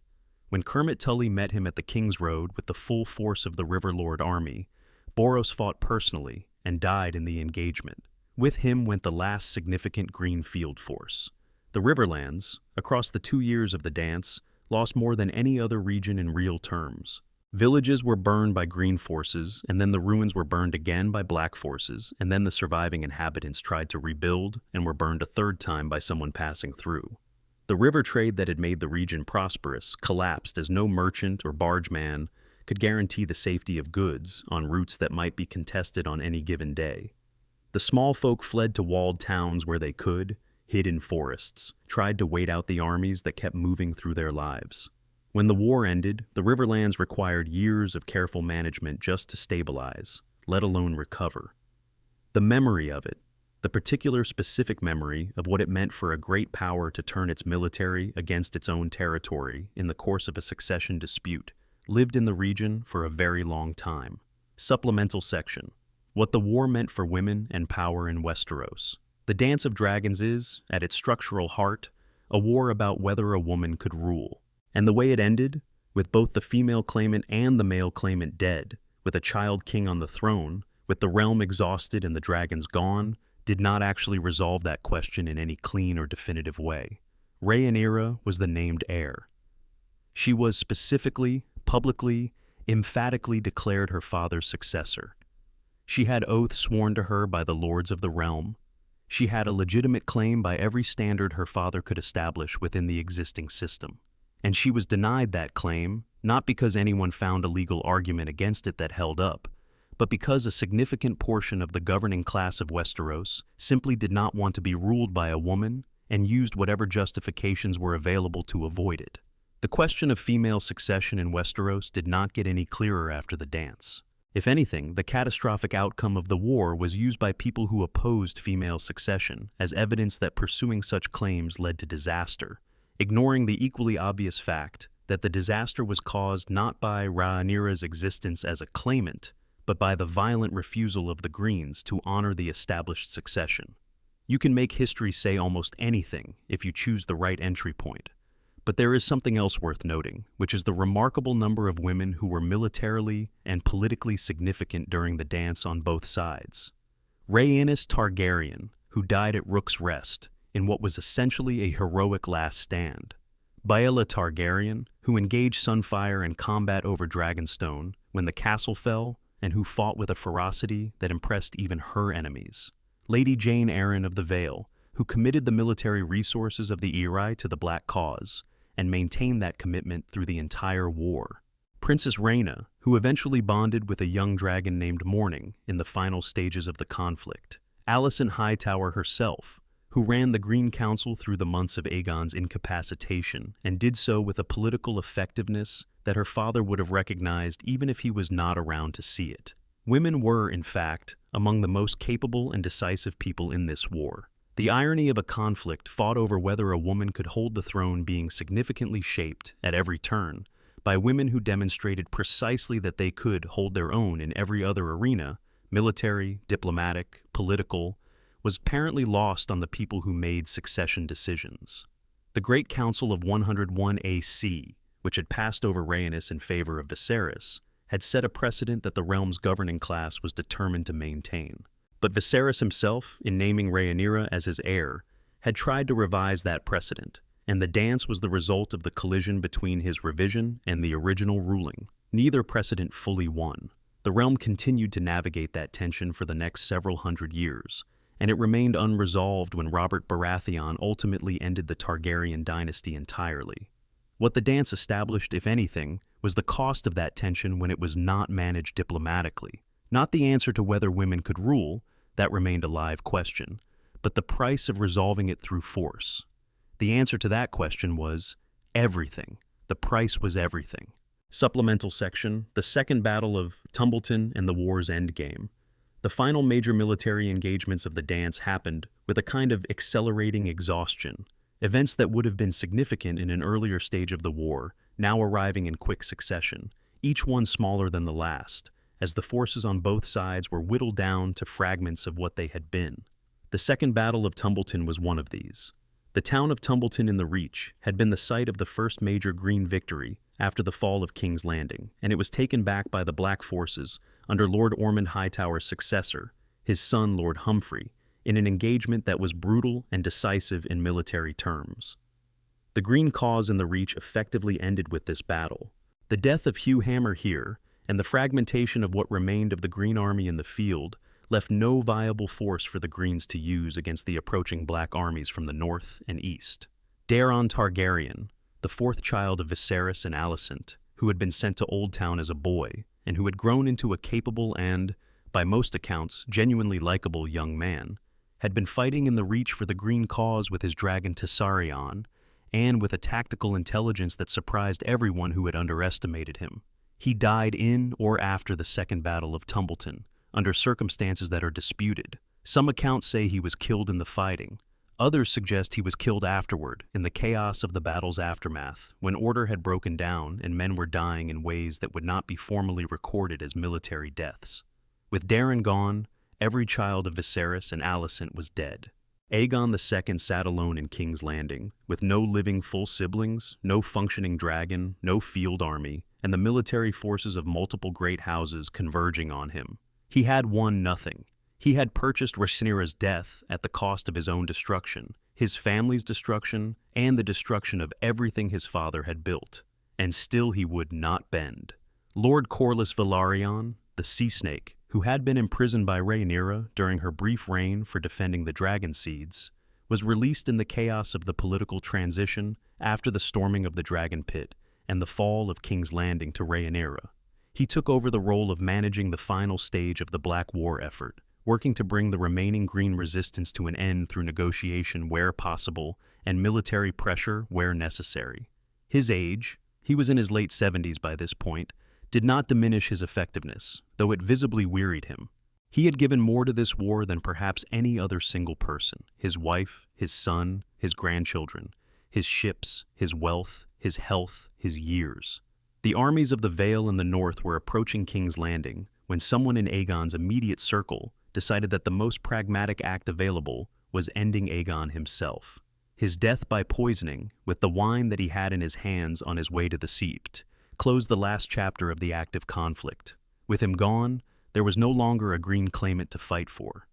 When Kermit Tully met him at the King's Road with the full force of the Riverlord army, Boros fought personally and died in the engagement. With him went the last significant Green field force. The Riverlands, across the 2 years of the dance, lost more than any other region in real terms. Villages were burned by Green forces, and then the ruins were burned again by Black forces, and then the surviving inhabitants tried to rebuild and were burned a third time by someone passing through. The river trade that had made the region prosperous collapsed as no merchant or bargeman could guarantee the safety of goods on routes that might be contested on any given day. The small folk fled to walled towns where they could, hid in forests, tried to wait out the armies that kept moving through their lives. When the war ended, the Riverlands required years of careful management just to stabilize, let alone recover. The memory of it, the particular specific memory of what it meant for a great power to turn its military against its own territory in the course of a succession dispute, lived in the region for a very long time. Supplemental section. What the war meant for women and power in Westeros. The Dance of Dragons is, at its structural heart, a war about whether a woman could rule. And the way it ended, with both the female claimant and the male claimant dead, with a child king on the throne, with the realm exhausted and the dragons gone, did not actually resolve that question in any clean or definitive way. Rhaenyra was the named heir. She was specifically, publicly, emphatically declared her father's successor. She had oaths sworn to her by the lords of the realm. She had a legitimate claim by every standard her father could establish within the existing system. And she was denied that claim, not because anyone found a legal argument against it that held up, but because a significant portion of the governing class of Westeros simply did not want to be ruled by a woman and used whatever justifications were available to avoid it. The question of female succession in Westeros did not get any clearer after the dance. If anything, the catastrophic outcome of the war was used by people who opposed female succession as evidence that pursuing such claims led to disaster, ignoring the equally obvious fact that the disaster was caused not by Rhaenyra's existence as a claimant, but by the violent refusal of the Greens to honor the established succession. You can make history say almost anything if you choose the right entry point. But there is something else worth noting, which is the remarkable number of women who were militarily and politically significant during the dance on both sides. Rhaenys Targaryen, who died at Rook's Rest, in what was essentially a heroic last stand. Baela Targaryen, who engaged Sunfire in combat over Dragonstone when the castle fell, and who fought with a ferocity that impressed even her enemies. Lady Jane Arryn of the Vale, who committed the military resources of the Eyrie to the Black cause, and maintained that commitment through the entire war. Princess Rhaena, who eventually bonded with a young dragon named Morning in the final stages of the conflict. Alicent Hightower herself, who ran the Green Council through the months of Aegon's incapacitation and did so with a political effectiveness that her father would have recognized even if he was not around to see it. Women were, in fact, among the most capable and decisive people in this war. The irony of a conflict fought over whether a woman could hold the throne being significantly shaped, at every turn, by women who demonstrated precisely that they could hold their own in every other arena, military, diplomatic, political, was apparently lost on the people who made succession decisions. The Great Council of 101 AC, which had passed over Rhaenys in favor of Viserys, had set a precedent that the realm's governing class was determined to maintain. But Viserys himself, in naming Rhaenyra as his heir, had tried to revise that precedent, and the dance was the result of the collision between his revision and the original ruling. Neither precedent fully won. The realm continued to navigate that tension for the next several hundred years, and it remained unresolved when Robert Baratheon ultimately ended the Targaryen dynasty entirely. What the dance established, if anything, was the cost of that tension when it was not managed diplomatically. Not the answer to whether women could rule, that remained a live question, but the price of resolving it through force. The answer to that question was everything. The price was everything. Supplemental section, the Second Battle of Tumbleton and the war's endgame. The final major military engagements of the dance happened with a kind of accelerating exhaustion, events that would have been significant in an earlier stage of the war, now arriving in quick succession, each one smaller than the last, as the forces on both sides were whittled down to fragments of what they had been. The Second Battle of Tumbleton was one of these. The town of Tumbleton in the Reach had been the site of the first major Green victory after the fall of King's Landing, and it was taken back by the Black forces under Lord Ormond Hightower's successor, his son Lord Humphrey, in an engagement that was brutal and decisive in military terms. The Green cause in the Reach effectively ended with this battle. The death of Hugh Hammer here, and the fragmentation of what remained of the Green army in the field, left no viable force for the Greens to use against the approaching Black armies from the north and east. Daeron Targaryen, the fourth child of Viserys and Alicent, who had been sent to Old Town as a boy, and who had grown into a capable and, by most accounts, genuinely likable young man, had been fighting in the Reach for the Green cause with his dragon Tessarion, and with a tactical intelligence that surprised everyone who had underestimated him. He died in or after the Second Battle of Tumbleton, under circumstances that are disputed. Some accounts say he was killed in the fighting. Others suggest he was killed afterward, in the chaos of the battle's aftermath, when order had broken down and men were dying in ways that would not be formally recorded as military deaths. With Daeron gone, every child of Viserys and Alicent was dead. Aegon II sat alone in King's Landing, with no living full siblings, no functioning dragon, no field army, and the military forces of multiple great houses converging on him. He had won nothing. He had purchased Rhaenyra's death at the cost of his own destruction, his family's destruction, and the destruction of everything his father had built. And still he would not bend. Lord Corlys Velaryon, the Sea Snake, who had been imprisoned by Rhaenyra during her brief reign for defending the dragon seeds, was released in the chaos of the political transition after the storming of the Dragon Pit and the fall of King's Landing to Rhaenyra. He took over the role of managing the final stage of the Black War effort, working to bring the remaining Green resistance to an end through negotiation where possible and military pressure where necessary. His age, he was in his late 70s by this point, did not diminish his effectiveness, though it visibly wearied him. He had given more to this war than perhaps any other single person: his wife, his son, his grandchildren, his ships, his wealth, his health, his years. The armies of the Vale and the North were approaching King's Landing when someone in Aegon's immediate circle decided that the most pragmatic act available was ending Aegon himself. His death by poisoning, with the wine that he had in his hands on his way to the Sept, closed the last chapter of the active conflict. With him gone, there was no longer a Green claimant to fight for.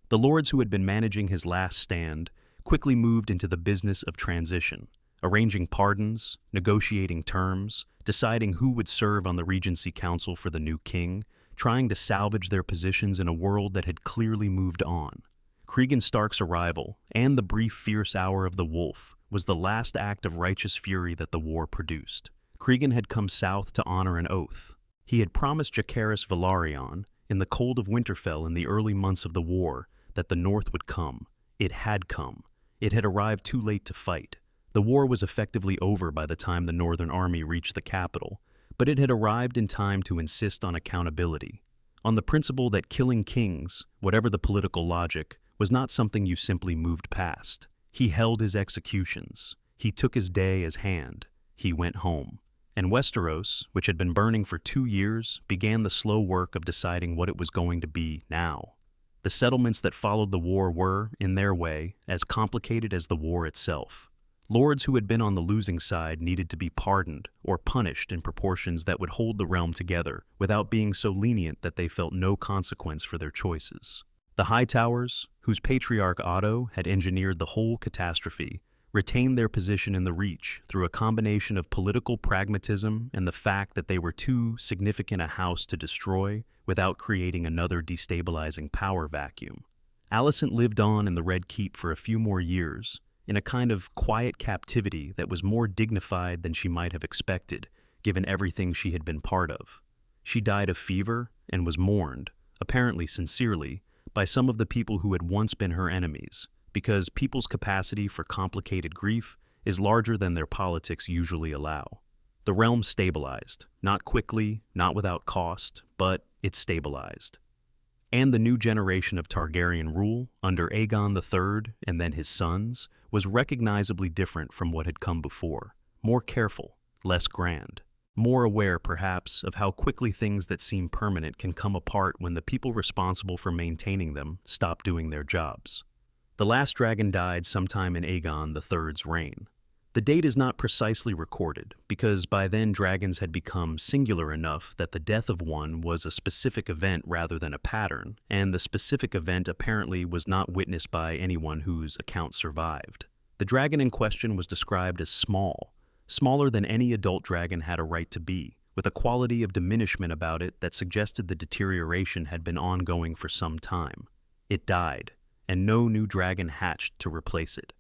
The lords who had been managing his last stand quickly moved into the business of transition, arranging pardons, negotiating terms, deciding who would serve on the Regency Council for the new king, trying to salvage their positions in a world that had clearly moved on. Cregan Stark's arrival, and the brief fierce hour of the Wolf, was the last act of righteous fury that the war produced. Cregan had come south to honor an oath. He had promised Jacaerys Velaryon, in the cold of Winterfell in the early months of the war, that the North would come, It had come. It had arrived too late to fight. The war was effectively over by the time the Northern Army reached the capital, but it had arrived in time to insist on accountability, on the principle that killing kings, whatever the political logic, was not something you simply moved past. He held his executions. He took his day as hand. He went home. And Westeros, which had been burning for 2 years, began the slow work of deciding what it was going to be now. The settlements that followed the war were, in their way, as complicated as the war itself. Lords who had been on the losing side needed to be pardoned or punished in proportions that would hold the realm together without being so lenient that they felt no consequence for their choices. The Hightowers, whose patriarch Otto had engineered the whole catastrophe, retained their position in the Reach through a combination of political pragmatism and the fact that they were too significant a house to destroy without creating another destabilizing power vacuum. Alicent lived on in the Red Keep for a few more years, in a kind of quiet captivity that was more dignified than she might have expected, given everything she had been part of. She died of fever and was mourned, apparently sincerely, by some of the people who had once been her enemies, because people's capacity for complicated grief is larger than their politics usually allow. The realm stabilized, not quickly, not without cost, but it stabilized. And the new generation of Targaryen rule, under Aegon III and then his sons, was recognizably different from what had come before. More careful, less grand. More aware, perhaps, of how quickly things that seem permanent can come apart when the people responsible for maintaining them stop doing their jobs. The last dragon died sometime in Aegon III's reign. The date is not precisely recorded, because by then dragons had become singular enough that the death of one was a specific event rather than a pattern, and the specific event apparently was not witnessed by anyone whose account survived. The dragon in question was described as small, smaller than any adult dragon had a right to be, with a quality of diminishment about it that suggested the deterioration had been ongoing for some time. It died, and no new dragon hatched to replace it.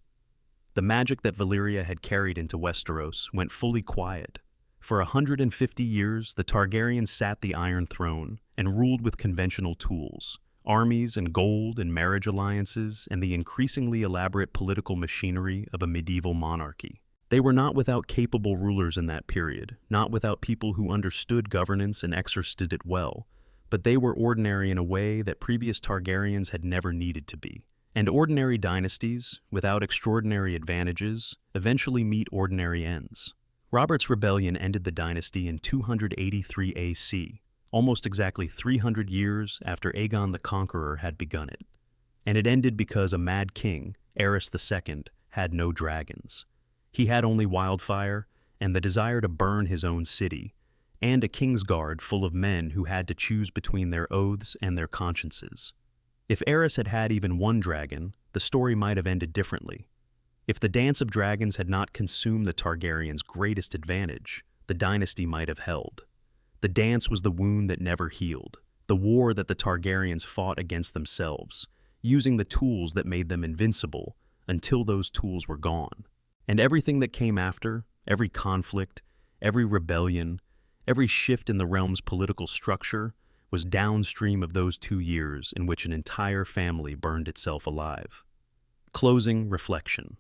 The magic that Valyria had carried into Westeros went fully quiet. For 150 years, the Targaryens sat the Iron Throne and ruled with conventional tools, armies and gold and marriage alliances and the increasingly elaborate political machinery of a medieval monarchy. They were not without capable rulers in that period, not without people who understood governance and exercised it well, but they were ordinary in a way that previous Targaryens had never needed to be. And ordinary dynasties, without extraordinary advantages, eventually meet ordinary ends. Robert's rebellion ended the dynasty in 283 AC, almost exactly 300 years after Aegon the Conqueror had begun it. And it ended because a mad king, Aerys II, had no dragons. He had only wildfire and the desire to burn his own city, and a Kingsguard full of men who had to choose between their oaths and their consciences. If Aerys had had even one dragon, the story might have ended differently. If the Dance of Dragons had not consumed the Targaryens' greatest advantage, the dynasty might have held. The dance was the wound that never healed, the war that the Targaryens fought against themselves, using the tools that made them invincible until those tools were gone. And everything that came after, every conflict, every rebellion, every shift in the realm's political structure, was downstream of those 2 years in which an entire family burned itself alive. Closing reflection.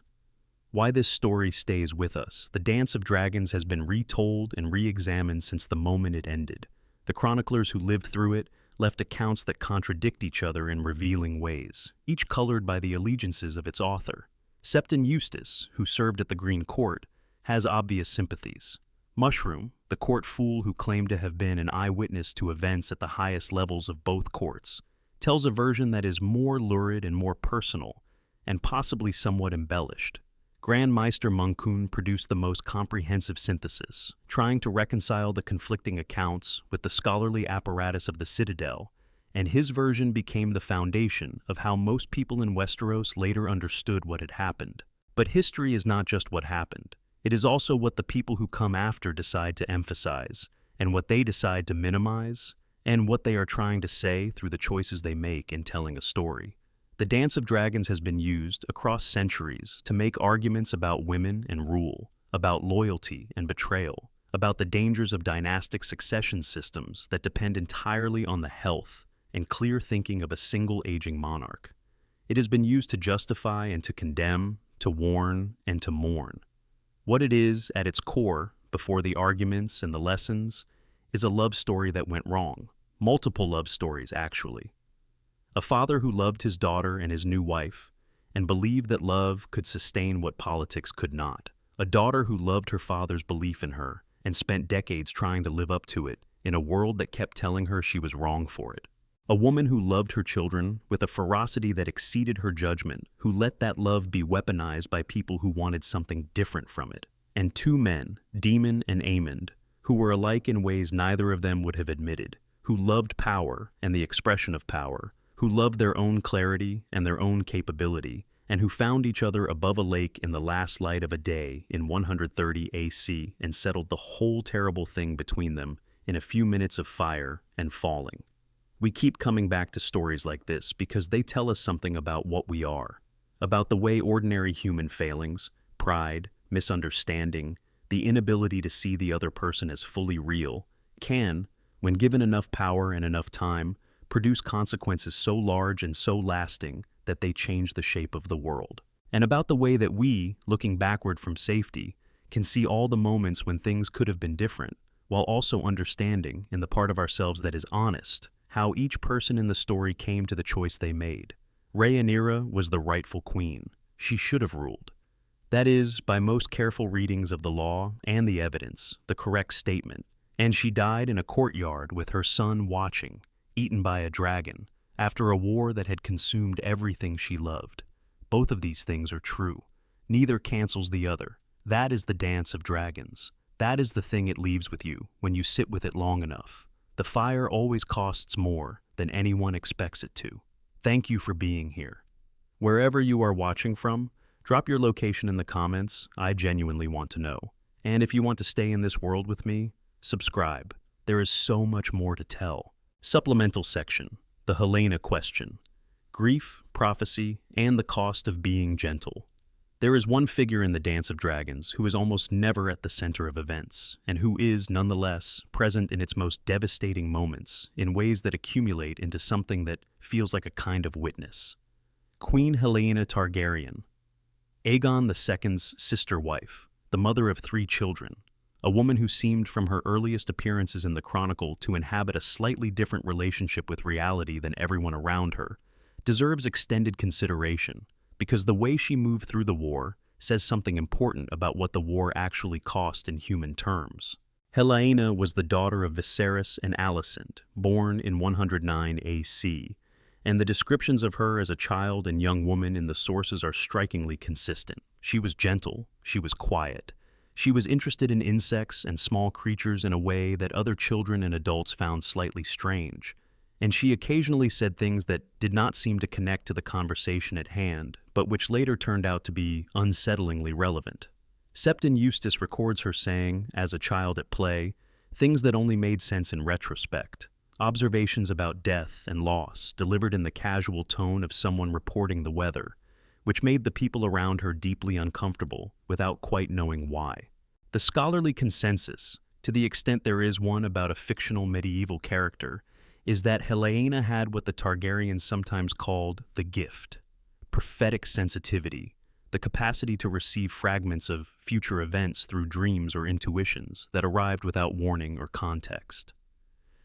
Why this story stays with us. The Dance of Dragons has been retold and re-examined since the moment it ended. The chroniclers who lived through it left accounts that contradict each other in revealing ways, each colored by the allegiances of its author. Septon Eustace, who served at the Green Court, has obvious sympathies. Mushroom, the court fool who claimed to have been an eyewitness to events at the highest levels of both courts, tells a version that is more lurid and more personal, and possibly somewhat embellished. Grand Maester Munkun produced the most comprehensive synthesis, trying to reconcile the conflicting accounts with the scholarly apparatus of the Citadel, and his version became the foundation of how most people in Westeros later understood what had happened. But history is not just what happened. It is also what the people who come after decide to emphasize, and what they decide to minimize, and what they are trying to say through the choices they make in telling a story. The Dance of Dragons has been used across centuries to make arguments about women and rule, about loyalty and betrayal, about the dangers of dynastic succession systems that depend entirely on the health and clear thinking of a single aging monarch. It has been used to justify and to condemn, to warn and to mourn. What it is, at its core, before the arguments and the lessons, is a love story that went wrong. Multiple love stories, actually. A father who loved his daughter and his new wife, and believed that love could sustain what politics could not. A daughter who loved her father's belief in her, and spent decades trying to live up to it, in a world that kept telling her she was wrong for it. A woman who loved her children with a ferocity that exceeded her judgment, who let that love be weaponized by people who wanted something different from it. And two men, Demon and Aemond, who were alike in ways neither of them would have admitted, who loved power and the expression of power, who loved their own clarity and their own capability, and who found each other above a lake in the last light of a day in 130 AC and settled the whole terrible thing between them in a few minutes of fire and falling. We keep coming back to stories like this because they tell us something about what we are, about the way ordinary human failings, pride, misunderstanding, the inability to see the other person as fully real, can, when given enough power and enough time, produce consequences so large and so lasting that they change the shape of the world. And about the way that we, looking backward from safety, can see all the moments when things could have been different, while also understanding, in the part of ourselves that is honest, how each person in the story came to the choice they made. Rhaenyra was the rightful queen. She should have ruled. That is, by most careful readings of the law and the evidence, the correct statement. And she died in a courtyard with her son watching, eaten by a dragon, after a war that had consumed everything she loved. Both of these things are true. Neither cancels the other. That is the dance of dragons. That is the thing it leaves with you when you sit with it long enough. The fire always costs more than anyone expects it to. Thank you for being here. Wherever you are watching from, drop your location in the comments. I genuinely want to know. And if you want to stay in this world with me, subscribe. There is so much more to tell. Supplemental section, the Helena question. Grief, prophecy, and the cost of being gentle. There is one figure in the Dance of Dragons who is almost never at the center of events, and who is, nonetheless, present in its most devastating moments in ways that accumulate into something that feels like a kind of witness. Queen Helena Targaryen, Aegon II's sister wife, the mother of 3 children, a woman who seemed from her earliest appearances in the Chronicle to inhabit a slightly different relationship with reality than everyone around her, deserves extended consideration, because the way she moved through the war says something important about what the war actually cost in human terms. Helena was the daughter of Viserys and Alicent, born in 109 AC, and the descriptions of her as a child and young woman in the sources are strikingly consistent. She was gentle, she was quiet, she was interested in insects and small creatures in a way that other children and adults found slightly strange, and she occasionally said things that did not seem to connect to the conversation at hand, but which later turned out to be unsettlingly relevant. Septon Eustace records her saying, as a child at play, things that only made sense in retrospect, observations about death and loss delivered in the casual tone of someone reporting the weather, which made the people around her deeply uncomfortable without quite knowing why. The scholarly consensus, to the extent there is one about a fictional medieval character, is that Helena had what the Targaryens sometimes called the gift, prophetic sensitivity, the capacity to receive fragments of future events through dreams or intuitions that arrived without warning or context.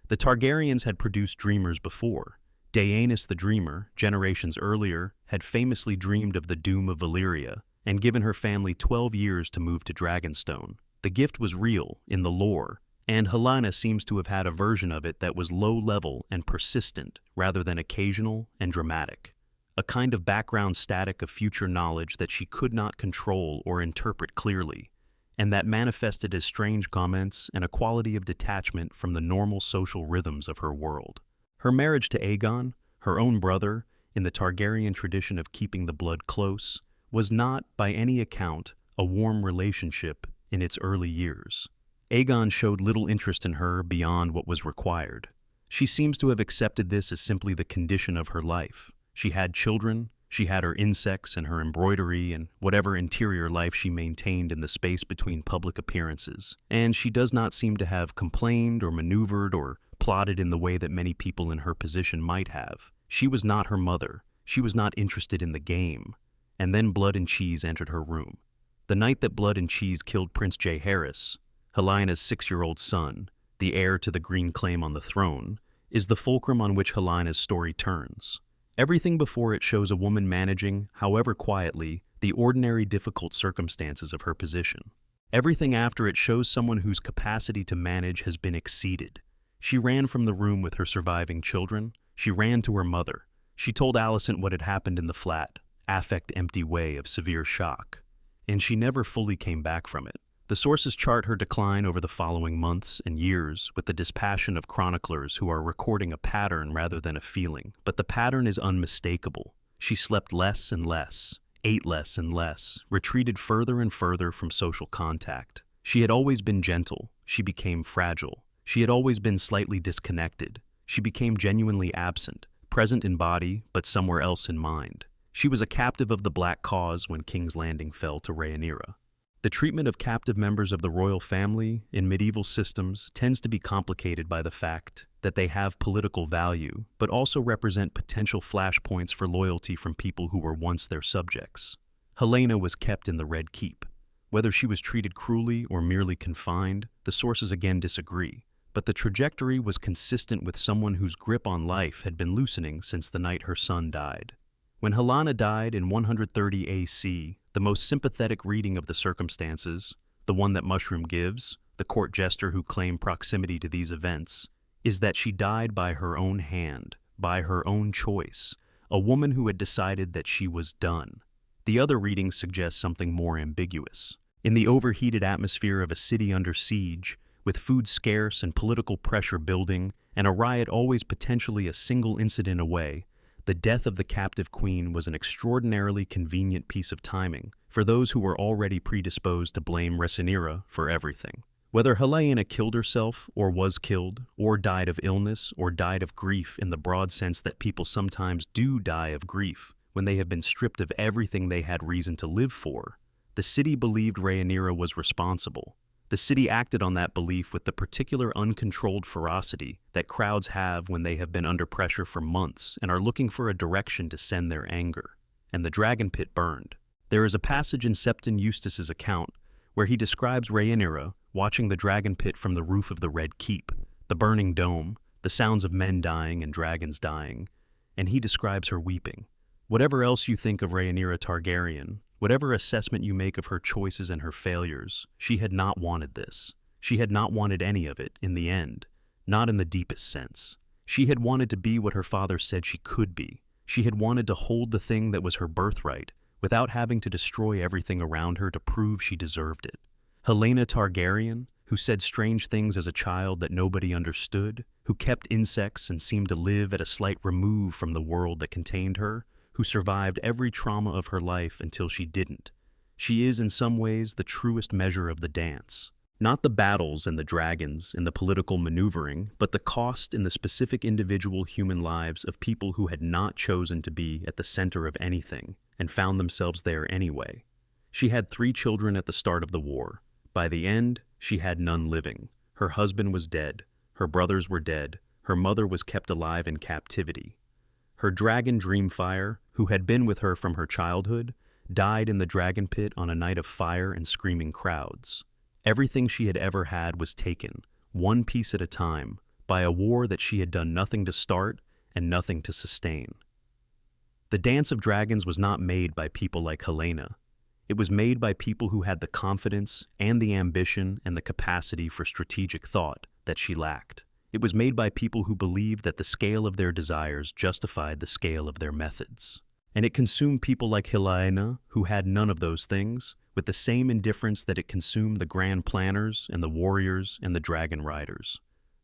The Targaryens had produced dreamers before. Daenerys the Dreamer, generations earlier, had famously dreamed of the doom of Valyria and given her family 12 years to move to Dragonstone. The gift was real in the lore, and Helena seems to have had a version of it that was low-level and persistent rather than occasional and dramatic, a kind of background static of future knowledge that she could not control or interpret clearly, and that manifested as strange comments and a quality of detachment from the normal social rhythms of her world. Her marriage to Aegon, her own brother, in the Targaryen tradition of keeping the blood close, was not, by any account, a warm relationship in its early years. Aegon showed little interest in her beyond what was required. She seems to have accepted this as simply the condition of her life. She had children, she had her insects and her embroidery and whatever interior life she maintained in the space between public appearances, and she does not seem to have complained or maneuvered or plotted in the way that many people in her position might have. She was not her mother, She was not interested in the game. And then Blood and Cheese entered her room. The night that Blood and Cheese killed Prince Jaehaerys, Helena's 6-year-old son, the heir to the green claim on the throne, is the fulcrum on which Helena's story turns. Everything before it shows a woman managing, however quietly, the ordinary difficult circumstances of her position. Everything after it shows someone whose capacity to manage has been exceeded. She ran from the room with her surviving children. She ran to her mother. She told Alicent what had happened in the flat, affect-empty way of severe shock. And she never fully came back from it. The sources chart her decline over the following months and years with the dispassion of chroniclers who are recording a pattern rather than a feeling. But the pattern is unmistakable. She slept less and less, ate less and less, retreated further and further from social contact. She had always been gentle. She became fragile. She had always been slightly disconnected. She became genuinely absent, present in body, but somewhere else in mind. She was a captive of the Black Cause when King's Landing fell to Rhaenyra. The treatment of captive members of the royal family in medieval systems tends to be complicated by the fact that they have political value, but also represent potential flashpoints for loyalty from people who were once their subjects. Helaena was kept in the Red Keep. Whether she was treated cruelly or merely confined, the sources again disagree, but the trajectory was consistent with someone whose grip on life had been loosening since the night her son died. When Helaena died in 130 AC, the most sympathetic reading of the circumstances, the one that Mushroom gives, the court jester who claimed proximity to these events, is that she died by her own hand, by her own choice, a woman who had decided that she was done. The other reading suggests something more ambiguous. In the overheated atmosphere of a city under siege, with food scarce and political pressure building, and a riot always potentially a single incident away, the death of the captive queen was an extraordinarily convenient piece of timing for those who were already predisposed to blame Rhaenyra for everything. Whether Helaena killed herself, or was killed, or died of illness, or died of grief in the broad sense that people sometimes do die of grief when they have been stripped of everything they had reason to live for, the city believed Rhaenyra was responsible. The city acted on that belief with the particular uncontrolled ferocity that crowds have when they have been under pressure for months and are looking for a direction to send their anger. And the dragon pit burned. There is a passage in Septon Eustace's account where he describes Rhaenyra watching the dragon pit from the roof of the Red Keep, the burning dome, the sounds of men dying and dragons dying, and he describes her weeping. Whatever else you think of Rhaenyra Targaryen, whatever assessment you make of her choices and her failures, she had not wanted this. She had not wanted any of it, in the end, not in the deepest sense. She had wanted to be what her father said she could be. She had wanted to hold the thing that was her birthright, without having to destroy everything around her to prove she deserved it. Helaena Targaryen, who said strange things as a child that nobody understood, who kept insects and seemed to live at a slight remove from the world that contained her, who survived every trauma of her life until she didn't. She is in some ways the truest measure of the dance. Not the battles and the dragons and the political maneuvering, but the cost in the specific individual human lives of people who had not chosen to be at the center of anything and found themselves there anyway. She had 3 children at the start of the war. By the end, she had none living. Her husband was dead. Her brothers were dead. Her mother was kept alive in captivity. Her dragon Dreamfire, who had been with her from her childhood, died in the dragon pit on a night of fire and screaming crowds. Everything she had ever had was taken, one piece at a time, by a war that she had done nothing to start and nothing to sustain. The Dance of Dragons was not made by people like Helaena. It was made by people who had the confidence and the ambition and the capacity for strategic thought that she lacked. It was made by people who believed that the scale of their desires justified the scale of their methods. And it consumed people like Helaena, who had none of those things, with the same indifference that it consumed the grand planners and the warriors and the dragon riders.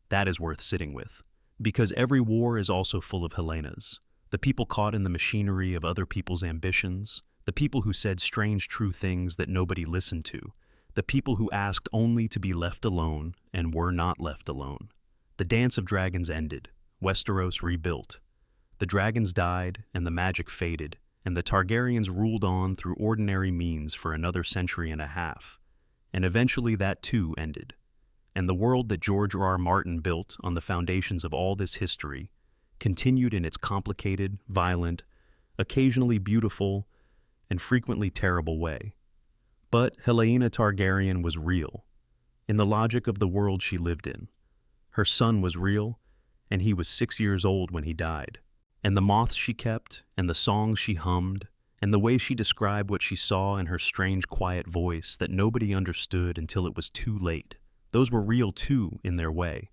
That is worth sitting with. Because every war is also full of Helenas, the people caught in the machinery of other people's ambitions, the people who said strange true things that nobody listened to, the people who asked only to be left alone and were not left alone. The Dance of Dragons ended, Westeros rebuilt. The dragons died, and the magic faded, and the Targaryens ruled on through ordinary means for another century and a half. And eventually that too ended. And the world that George R.R. Martin built on the foundations of all this history continued in its complicated, violent, occasionally beautiful and frequently terrible way. But Helena Targaryen was real, in the logic of the world she lived in. Her son was real, and he was 6 years old when he died. And the moths she kept, and the songs she hummed, and the way she described what she saw in her strange quiet voice that nobody understood until it was too late, those were real too, in their way.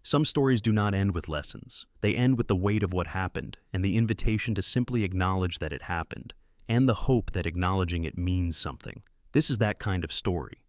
Some stories do not end with lessons. They end with the weight of what happened, and the invitation to simply acknowledge that it happened, and the hope that acknowledging it means something. This is that kind of story.